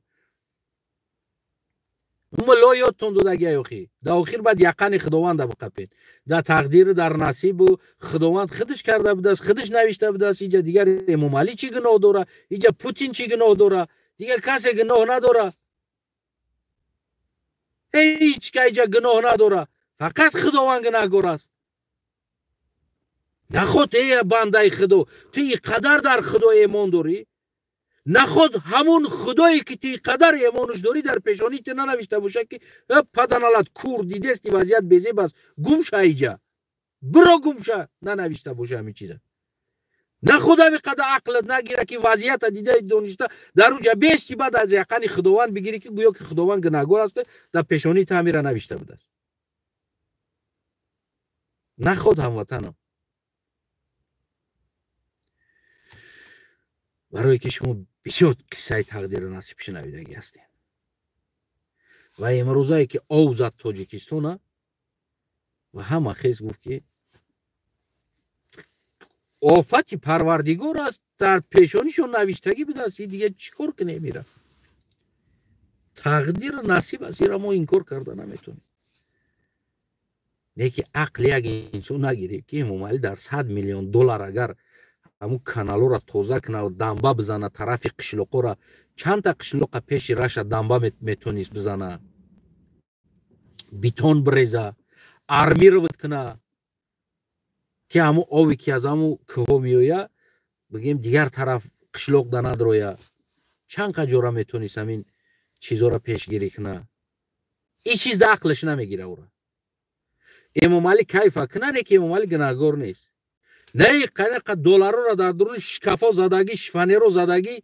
ملا یادتون دادگی ایوخی در آخر بعد یقن خداوند بقپین در تقدیر در نصیب و خداوند خودش کرده بوده است، خودش نوشته بوده است. اینجا دیگر امام علی چی گناه داره، اینجا پوتین چی گناه داره، دیگه کسی گناه نداره، هیچ که اینجا گناه نداره، فقط خداوند گناهگار است. نخود ای بنده خدا تو قدر در خدا ایمان داری، نخود همون خدایی که تی قدر ایمانش داری در پیشانی تی ننوشته باشه که پدرنالت کور دیدستی وضعیت بیزه بس گم شه ایجا برا گم شه ننوشته باشه همین چیزه. نخود همی قدر عقلت نگیره که وضعیت دیده دانشته در اونجا بیستی بعد از یقین خداوند بگیری که گویا که خداوند گناهگار است در پیشانی تی همی را نوشته بوده است. نخود هموطنم برای که شما بسیار کسای تقدیر نصیب شنویدگی هستین و امروزایی که اوزد تاجیکستان و همه خیز گفت که آفت پروردگار است در پیشانیشون نوشتگی بوده است. دیگه چیکار کنه میره تقدیر نصیب است، ایرا ما این کار کرده نمیتونیم. نه که عقل یک انسان نگیره که امام علی در 100 میلیون دلار اگر همون کانالو را توزه کنه و دنبه بزنه طرف قشلقو را چند تا قشلوق پیش راش دنبا میتونیست بزنه بیتون بریزه آرمی رو بکنه که همون آوی که از همون که میویا بگیم دیگر طرف قشلوق دا ندرویا چند قجورا میتونیست همین چیزا را پیشگیری کنه این چیز دا عقلش نمیگیره او را امام علی کیفه کنه نه که امام علی گناهگار نیست نه قنق دلار را در درون شکافا زدگی شفانی رو زدگی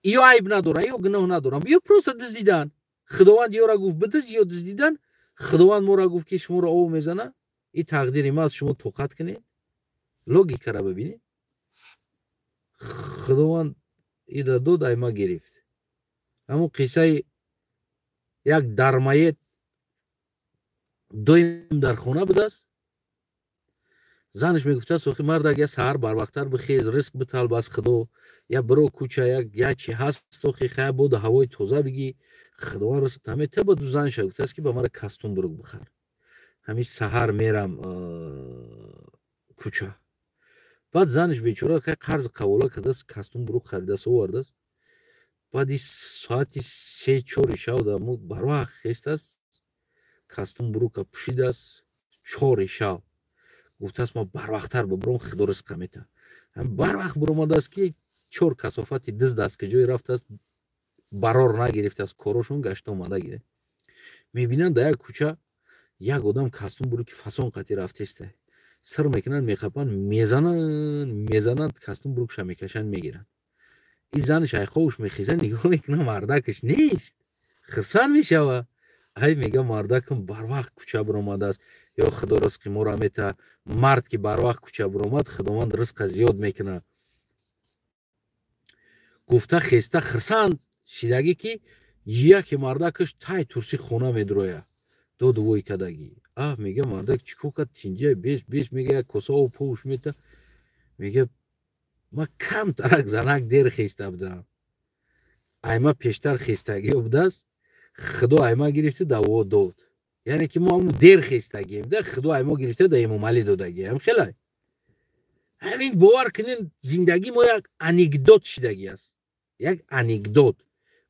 ایو عیب نداره ایو گناه نداره بیو پروست دزدیدن خداوند یو را گفت بدز یا دزدیدن خداوند ما را گفت که شما را او میزنه این تقدیر ما از شما توقت کنید لوگیک را ببینید خداوند این را دو دایما گرفت همون قصه یک درمایت دویم در خونه بود است زنش میگفت سوخی مرد اگه سحر بر وقتر بخیز رزق بتال باز خدا یا برو کوچه یا چی هست تو خیلی بود هوای تازه بگی خداوند رزق همه ته بود زنش گفت است که به من کاستوم برو بخر همین سحر میرم کوچه بعد زنش بیچاره که قرض قبوله کرده است کاستوم برو خریده است آورده است بعد ساعت 3-4 شب دم بر وقت خیست است کاستوم برو که پوشیده است 4 شب گفت است ما بر وقتر ببرم خدا رزق میته هم بر وقت برآمده است که 4 کثافت دزد است که جای رفته است برار نگرفته است کارشون گشته اومده گیره میبینن در یک کوچه یک آدم کاستوم برو که فسون قطعی رفته است سر میکنن میخپن میزنن کاستوم برو که میکشن میگیرن این زنش ای خوش میخیزن نگاه میکنه مردکش نیست خرسان میشوه ای میگه مردکم بر وقت کوچه برآمده است یا خدا رزق ما را میته مرد که بر وقت کوچه برآمد خداوند رزق زیاد میکنه گفته خسته خرسان شیدگی که یک مردکش تای ترسی خونه میدرویه دو دوی کدگی میگه مردک چیکو که تینجه بیش میگه یک کسا و پوش میته میگه ما کم ترک زنک دیر خیسته بودم ایما پیشتر خیستگی بوده است خدا ایما گرفته دو داد یعنی که ما همون دیر خیستگیم ده خدا ایما گرفته ده امام علی دادگی هم خیلی همین باور کنین زندگی ما یک انیکدوت شدگی است یک انیکدوت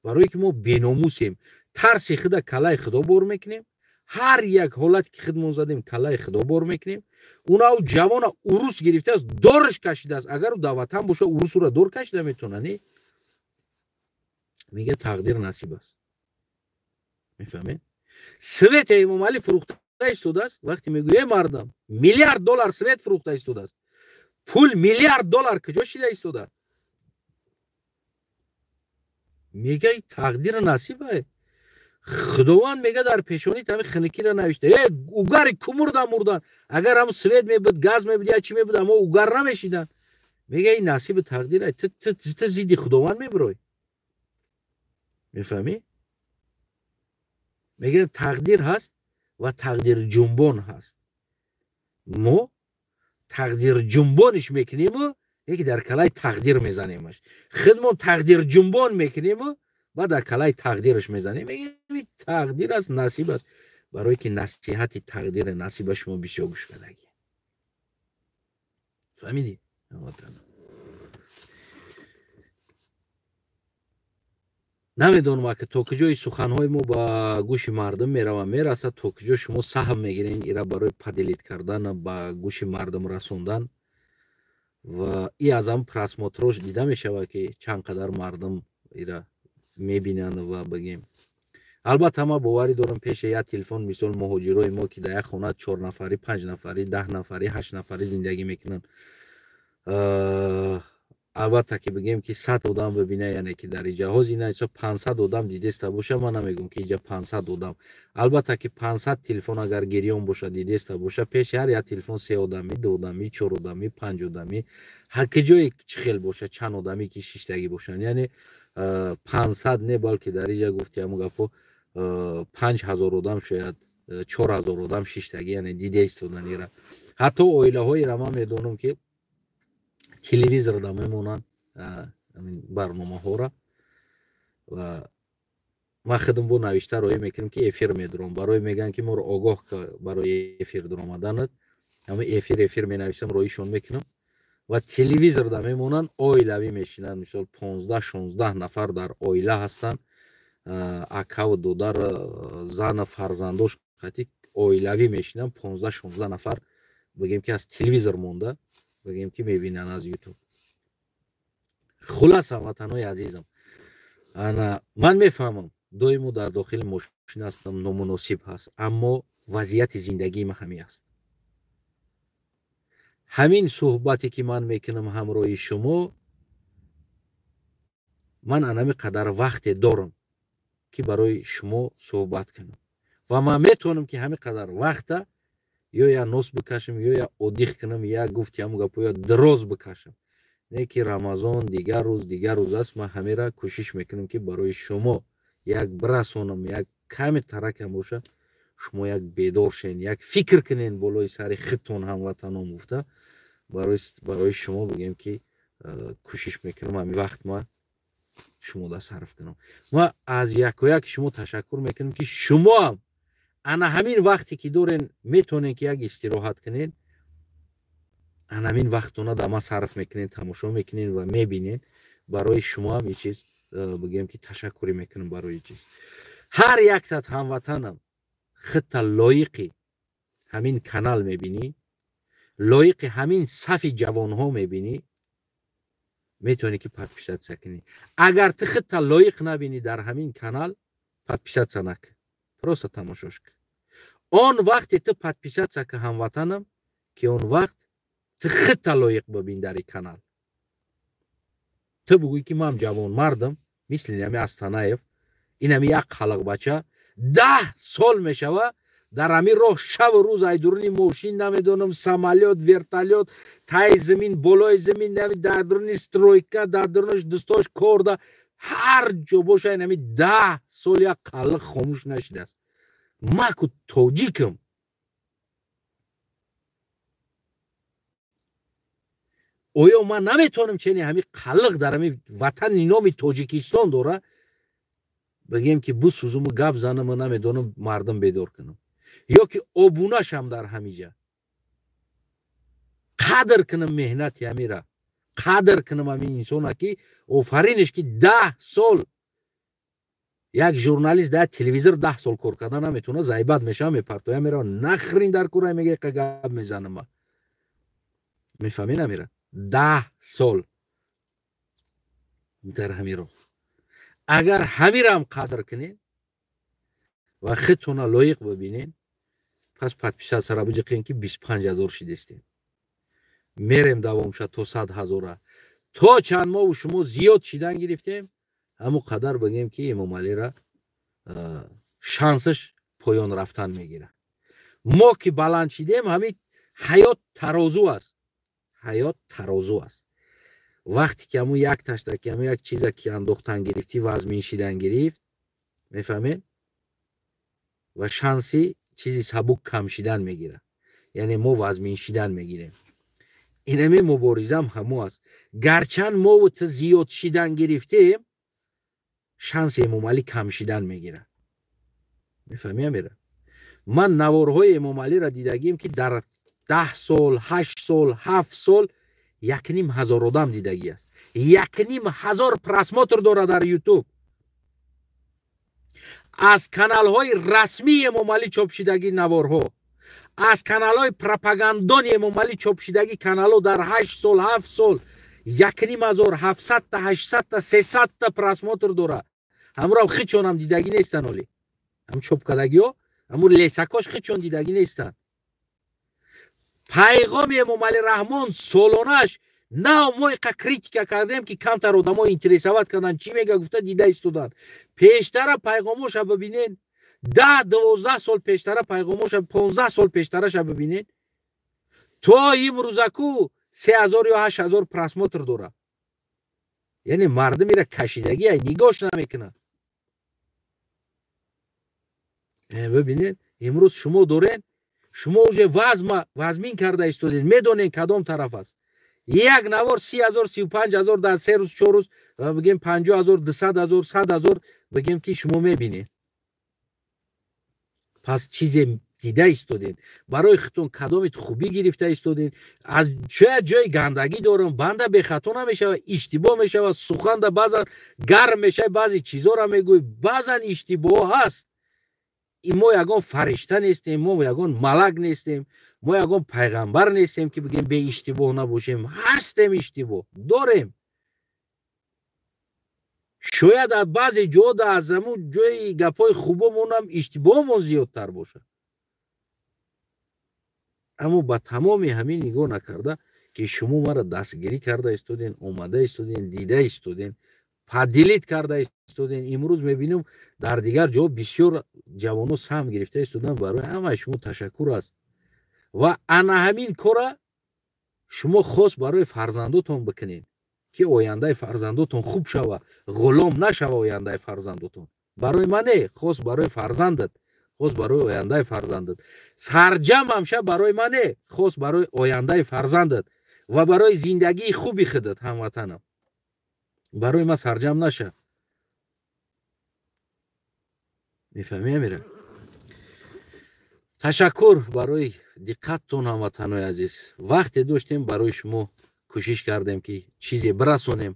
برای که ما بیناموسیم ترس خدا کلای خدا بر میکنیم هر یک حالت که خودمون زدیم کلای خدا بر میکنیم اونا جوان عروس گرفته است دورش کشیده است اگر در وطن باشه عروس را دور کشیده میتونه نه میگه تقدیر نصیب است میفهمید سویت امام علی فروخته ایستاده است وقتی میگه مردم میلیارد دلار سویت فروخته ایستاده است پول میلیارد دلار کجا شده ایستاده میگه تقدیر نصیبه خداوند میگه در پیشونی همین خنکی را نوشته اوگر کمردن مردن اگر هم سوید میبود گاز میبود یا چی میبود اما اوگر نمیشیدن میگه این نصیب تقدیره تو زیدی خداوند میبروی میفهمی میگه تقدیر هست و تقدیر جنبان هست ما تقدیر جنبانش میکنیم و یکی در کلای تقدیر میزنیمش خودمون تقدیر جنبان میکنیم و بعد در کلای تقدیرش میزنیم میگه تقدیر است نصیب است برای که نصیحت تقدیر نصیب شما بسیار گوش بدگی فهمیدی؟ نمیدونم که تا کجای سخنهای ما با گوش مردم میرسه تا کجا شما سهم میگیرین ایرا برای پدیلیت کردن با گوش مردم رسوندن و ای از هم پرسماتروش دیده میشوه که چند قدر مردم ایرا میبینن و بگیم البته ما باوری دارم پیش یک تلفن مثال مهاجرای ما که در یک خونه 4 نفری 5 نفری 10 نفری 8 نفری زندگی میکنن البته که بگیم که 100 آدم ببینه یعنی که در جهاز اینا 500 آدم دیدست باشه من نمیگم که اینجا 500 آدم البته که 500 تلفن اگر گریون باشه دیدست باشه پیش هر یک تلفن 3 آدمی 2 آدمی 4 آدمی 5 آدمی هر کجای خیل باشه چند آدمی که شیشتگی باشن یعنی 500 نه بلکه در اینجا گفتی همون گفت 5000 آدم شاید 4000 آدم شیشتگی یعنی دیده استودن ایرا حتی اویله های را من میدونم که تلویزیون را میمونن برنامه ها را و ما خودم با نوشته روی میکنم که افیر میدارم برای میگن که ما رو آگاه که برای افیر در آمدن اما افیر می نوشتم رویشون میکنم و تلویزیون دا میمونن اویلوی میشینن مثال 15-16 نفر در اویله هستن اکا و دودر زن فرزندوش خطی اویلوی میشینن 15-16 نفر بگیم که از تلویزیون مونده بگیم که میبینن از یوتیوب. خلاص وطنای عزیزم من میفهمم دویمو در داخل ماشین هستم نامناسب هست اما وضعیت زندگی ما همین است. همین صحبتی که من میکنم همراه شما من انمی قدر وقت دارم که برای شما صحبت کنم و من میتونم که همین قدر وقت یا نوس بکشم یا اودیخ کنم یا گفتیم گپو یا دراز بکشم. نه که رمضان دیگر روز است من همه را کوشش میکنم که برای شما یک برسونم یک کم ترکم باشه شما یک بیدار شین یک فکر کنین بالای سر خودتون هموطنان مفته برای شما بگیم که کوشش میکنم همین وقت ما شما دا صرف کنم. ما از یک و یک شما تشکر میکنم که شما هم انا همین وقتی که دورین میتونین که یک استراحت کنین انا همین وقتونا دا ما صرف میکنین تماشا میکنین و میبینین برای شما هم این چیز بگیم که تشکری میکنم برای چیز. هر یک تات هموطنم خط لایقی همین کانال میبینی لایق همین صف جوان ها میبینی میتونی که پادپیشت سکنی. اگر تو خط لایق نبینی در همین کانال پادپیشت سنک پروسه تماشاش کن. آن وقت تو پادپیشت سک هموطنم که اون وقت تو خط لایق ببین در این کانال. تو بگوی که من جوان مردم مثل نمی استانایف این همی یک خلق بچه 10 سال میشوه در همین راه شب و روز ایدرونی موشین نمیدونم سمالیات ورتالیات تای زمین بالای زمین نمی در درونی سترویکا در درونش دستاش کرده هر جو باشه این همی 10 سال یک خلق خاموش نشده است. ما که توجیکم اویا ما نمیتونم چنین همین خلق در همین وطن نامی تاجیکستان داره بگیم که بسوزم و گپ زنم و نمیدونم مردم بیدار کنم یا که آبونش هم در همیجا قدر کنم مهنت همی را قدر کنم همین انسان که آفرینش که 10 سال یک ژورنالیست در تلویزیون 10 سال کار کردن نمیتونه زایبت میشه میپرتوه میره نخرین در کورای میگه که گپ میزنم میفهمی نمیره 10 سال در همین رو اگر همین هم قدر کنین و خودتون لایق ببینین پس پادپیشت سر بوجه کن که 25,000 شدستیم میریم دوام شد تا 100,000 تا چند ماه و شما زیاد شدن گرفتیم همو قدر بگیم که امام علی را شانسش پایان رفتن میگیره. ما که بلند شدیم همین حیات ترازو است حیات ترازو است. وقتی که همون یک تشتکی همون یک چیز که انداختن گرفتی وزمین شیدن گرفت میفهمین و شانسی چیزی سبک کم شیدن میگیره یعنی ما وزمین شیدن میگیریم. اینمی مبارزم همو است گرچند ما و تا زیاد شیدن گرفتیم شانس امام علی کم شیدن میگیره میفهمی میره. من نوارهای امام علی را دیدگیم که در 10 سال 8 سال 7 سال 1,500 آدم دیدگی است 1,500 پرسماتر داره در یوتیوب از کانال های رسمی امام علی چاپ شدگی نوارها از کانال های پروپاگاندانی امام علی چاپ شدگی کانال ها در 8 سال 7 سال 1,500 700 تا 800 تا 300 تا پرسماتر داره همراه خیچون هم دیدگی نیستن ولی هم چاپ کردگی ها همون لیسکاش خیچون دیدگی نیستن. پیغام امام علی رحمان سالانش نه ما کریتیکا کردیم که کمتر آدم‌ها اینترسوات کردن چی میگه گفته دیده استودن پیشتر پیغامش ببینین 10-12 سال پیشتر پیغامش 15 سال پیشترش ببینین تا امروزکو 3,000 یا 8,000 پرسماتر داره یعنی مردم میره کشیدگی نگاش نمیکنه. ببینین امروز شما دارین شما اوجه وزمین کرده استودین میدونین کدام طرف است یک نوار 30,000 35,000 در 3 روز 4 روز بگیم 50,000 200,000 100,000 بگیم که شما میبینین پس چیز дида истоден, барои худтон кадоми хубӣ гирифта истоден. Аз шояд ҷои гандагӣ дорам, банда бехато намешава, иштибоҳ мешава, суханда баъзан гарм мешава, баъзе чизора мегӯй, баъзан иштибоҳ ҳаст. мо ягон фаришта нестем, мо ягон малак нестем, мо ягон пайғамбар нестем ки бигем беиштибоҳ набошем. ҳастем, иштибоҳ дорем. шояд аз баъзе ҷода аз ҳамун ҷои гапҳои хубомонам иштибоҳмон зиёдтар бошад. аммо ба тамоми ҳамин нигоҳ накарда ки шумо мара дастгирӣ карда истоден, омада истоден, дида истоден, падилит карда истоден. имрӯз мебинам дар дигар ҷо бисёр ҷавоно саҳм гирифта истодан. барои ҳамаи шумо ташаккур аст. ва ана ҳамин кора шумо хос барои фарзандотон бикунед ки ояндаи фарзандотон хуб шава, ғулом нашава ояндаи фарзандотон. барои ман не, хос барои фарзандат, хос барои ояндаи фарзандат. сарҷам ҳамша барои ман не, хос барои ояндаи фарзандат ва барои зиндагии хуби худат ҳамватанам. барои ман сарҷам наша. мефаҳмӣ амира? ташаккур барои диққаттон ҳамватанои азиз. вақте доштем барои шумо кӯшиш кардем ки чизе бирасонем.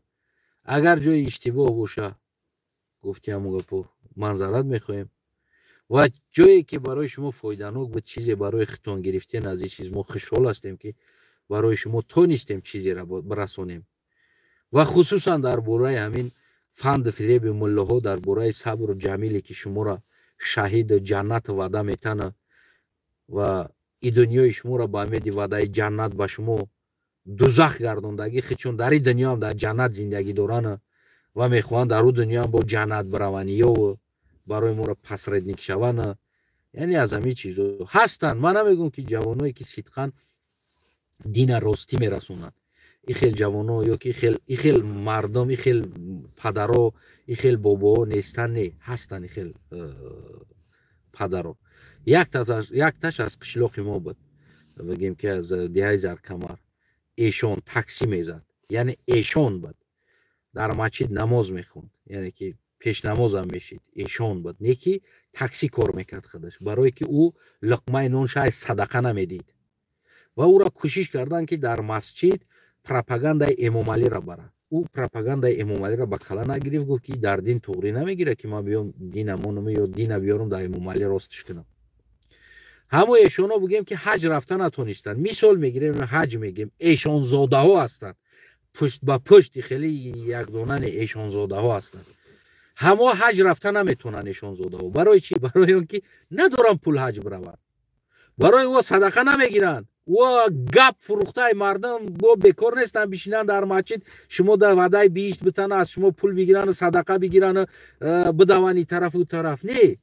агар ҷои иштибоҳ боша, гуфти ҳамун гапо, манзарат мехоҳем. ва ҷое ки барои шумо фоиданок буд, чизе барои худтон гирифтен аз ин чиз, мо хушҳол ҳастем ки барои шумо тонистем чизеро бирасонем. ва хусусан дар бораи ҳамин фанду фиреби муллоҳо, дар бораи сабру ҷамиле ки шуморо шаҳиду ҷаннат ваъда метана ва и дунёи шуморо ба умеди ваъдаи ҷаннат ба шумо дузах гардондагӣ худшон дар ин дунё ҳам дар ҷаннат зиндагӣ дорана ва мехоҳанд дар ӯ дунё ҳам бо ҷаннат бираванд ё барои моро пасредник шавана. яъне аз ҳамин чизо ҳастанд. ман намегӯям ки ҷавоное ки сидқан дина ростӣ мерасонанд, ин хел ҷавоно ё ки ин хел мардум, ин хел падаро, ин хел бобоҳо нестан. не, ҳастанд ин хел падаро. якташ аз қишлоқи мо буд, бигем ки аз диҳаи Заркамар. эшон таксӣ мезад, яъне эшон буд. дар масҷид намоз мехонд, яъне ки пешнамозам мешид. эшон буд, не ки таксӣ кор мекард худаш, барое ки ӯ луқмаи нон шаyd садақа намедид. ва ӯро кӯшиш карданд ки дар масҷид пропагандаи Эмомалиро барад. ӯ пропагандаи Эмомалиро ба кала нагирифт, гуфт ки дар дин туғрӣ намегирад ки ман биём динамонам ё дина биёрам дар Эмомалӣ ростиш кунам. ҳамон эшоно бигем ки ҳаҷ рафта натонистанд. мисол мегирем, ҳаҷ мегем, эшонзодаҳо ҳастанд. пушт ба пушти хеле якдонане эшонзодаҳо ҳастанд. ҳамо ҳаҷ рафта наметонанд эшонзодаҳо. барои чӣ? барои он ки надоранд пул ҳаҷ бираванд. барои ӯ садақа намегиранд. ӯ гап фурӯхтаи мардум бо бекор нестанд бишинанд дар масҷид, шумо дар ваъдаи биҳишт битана, аз шумо пул бигиранд, садақа бигиранд, бидаванд ин тарафу ӯ тараф. не,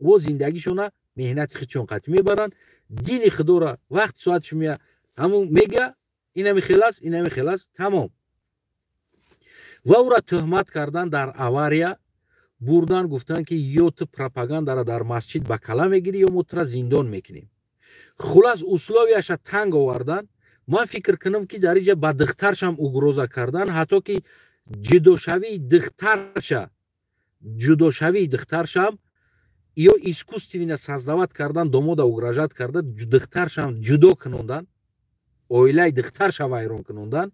ӯ зиндагишона меҳнати худшон қатъ мебаранд. дини худоро вақти соати шумо ҳамун мега инами хелас, инами хелас, тамом. ва ӯро тӯҳмат кардан дар авария бурдан, гуфтанд ки ё ту пропагандаро дар масҷид ба кала мегирӣ ё мо туро зиндон мекунем. хулас условияша танг овардан. ман фикр кунам ки дар инҷа ба духтаршам угроза кардан, ҳатто ки ҷудошавии духтаршам ё искусственно создават кардан, домода угрожат карда, духтаршам ҷудо кунондан, оилаи духтарша вайрон кунондан,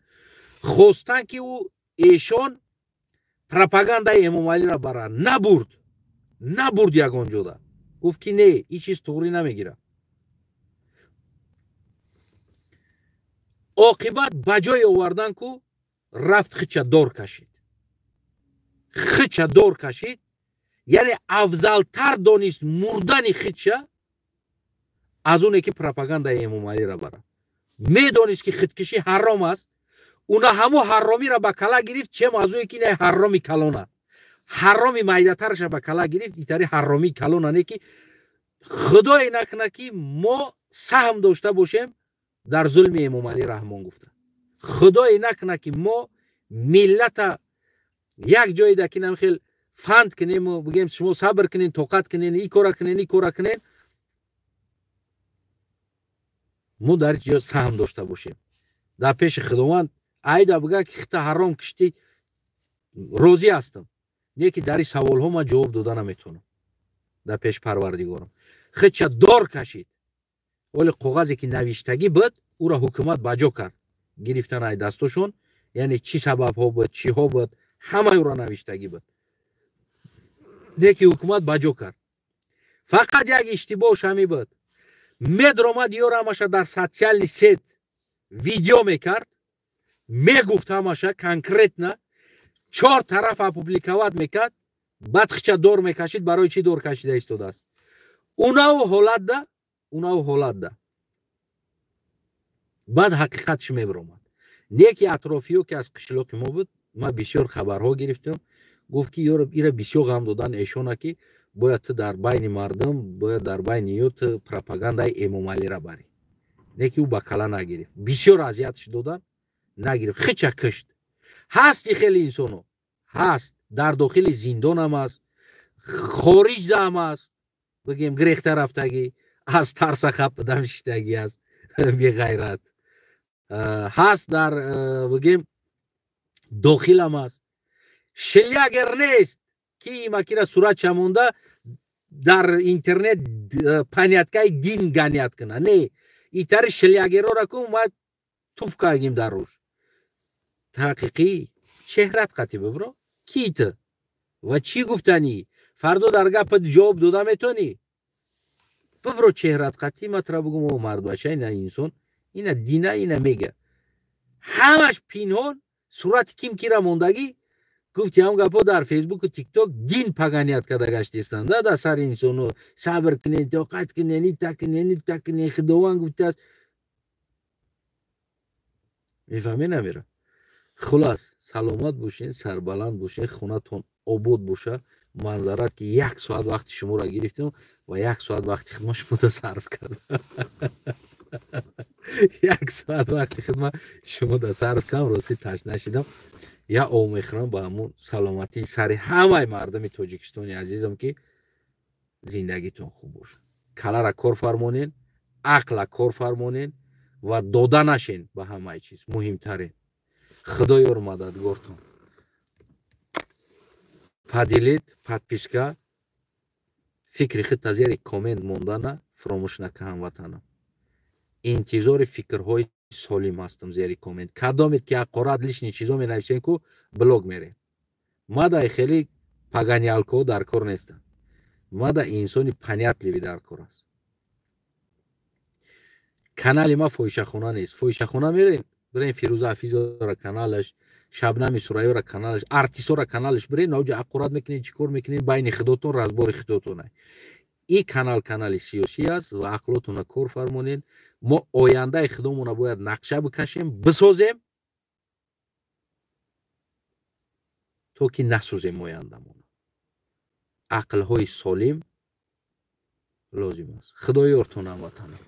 хостан ки ӯ эшон пропагандаи Эмомалиро барад. набурд ягон ҷода. гуфт ки не, ин чиз туғрӣ намегирад. оқибат ба ҷое овардан ку рафт хича дор кашид. яъне афзалтар донист мурдани хича аз оне ки пропагандаи Эмомалиро барад. медонист ки худкушӣ ҳаром аст. уна ҳамо ҳаромиро ба кала гирифт, чем аз ое ки не ҳароми калона, ҳароми майдатарша ба кала гирифт. итари ҳароми калона не ки худое накуна ки мо саҳм дошта бошем дар зулми Эмомалӣ. раҳмон гуфта, худое накуна ки мо миллата як ҷоеда ки намхел фанд кунем, бигем шумо сабр кунен, тоқат кунен, ин кора кунен, мо дар ҷо саҳм дошта бошем дар пеши худованд. айда бигӯя ки хита ҳаром киштӣ, розӣ ҳастам, не ки дар ин саволҳо ман ҷавоб дода наметавонам дар пеши Парвардигорам. хича дор кашид, ولی کاغذی که نوشتگی بود او را حکومت بجا کرد گرفتن ای دستشون یعنی چی سبب ها بود چی ها بود همه او را نوشتگی بود دیگه حکومت بجا کرد فقط یک اشتباهش همی بود میدرآمد یارو همشه در سوشال سیت ویدیو میکرد میگفت همشه کنکرت نه 4 طرف اپوبلیکوات میکرد بعد خچه دور میکشید برای چی دور کشیده ایستاده است اوناو حالت ده بعد حقیقتش میبرامد نیکی اطرافیو که از قشلاق ما بود ما بسیار خبرها گرفتم گفت که یارو ایره بسیار غم دادن ایشونه که باید تو در بین مردم باید در بین یوت پروپاگاندای امام علی را بری نیکی او بکلا نگرفت بسیار اذیتش دادن نگرفت خچه کشت هست خیلی انسانو هست در داخل زندان هم است خارج ده هم است بگیم گریخته رفتگی از ترس خب دمشتگی است بی غیرت هست در بگیم داخل هم است شلی اگر نیست که این مکی را صورت چمونده در اینترنت پنیتکای دین گنیت کنه نه ایتر شلی اگر را کن ما توف کهگیم در روش تحقیقی چهرت قطی ببرو کیت و چی گفتنی فردا در گپت جواب داده میتونی ببرو چهرت قطی مطرح بگم او مرد باشه این انسان این دینه این میگه همش پینهان صورت کیم کی را موندگی گفتی هم گپا در فیسبوک و تیک توک دین پاگانیت کرده گشتیستند در سر انسانو صبر کنین طاقت کنین تکنین خداوند گفته است میفهمی نمیره خلاص سلامت باشین سربلند باشین خونتون آباد باشه منظرت که 1 ساعت وقت شما را گرفتیم و 1 ساعت وقت خدمت شما را صرف کردم 1 ساعت وقت خدمت شما را صرف کردم راستی تشنه شدم یا اومیخران با همون سلامتی سر همه مردم تاجیکستانی عزیزم که زندگیتون خوب باشه کلا را کار فرمونین عقل را کار فرمونین و داده نشین به همه چیز مهمترین خدا یار مددگارتون поделить подписка фикри хит тазери комент мондана фаромӯш накаҳам ватанам интизори фикрҳои солим ҳастам зери комент кадомед ки ақорат лишни чизо менависен ку блог мерен мада хеле паганялко дар кор нестанд мада инсони паниятливи дар кор аст канали ма фоҳишахона нест фоҳишахона мерен برین فیروزه حفیظ کانالش شبنم سرایی را کانالش ارتیسا را کانالش برین اوجا اقورات میکنین چیکار میکنین بین خودتون رازبار خودتون این کانال سیاسی است و عقلتون کار فرمونین ما آینده خودمون باید نقشه بکشیم بسازیم تا که نسازیم آیندهمون عقل های سالم لازم است خدا یارتون هموطنان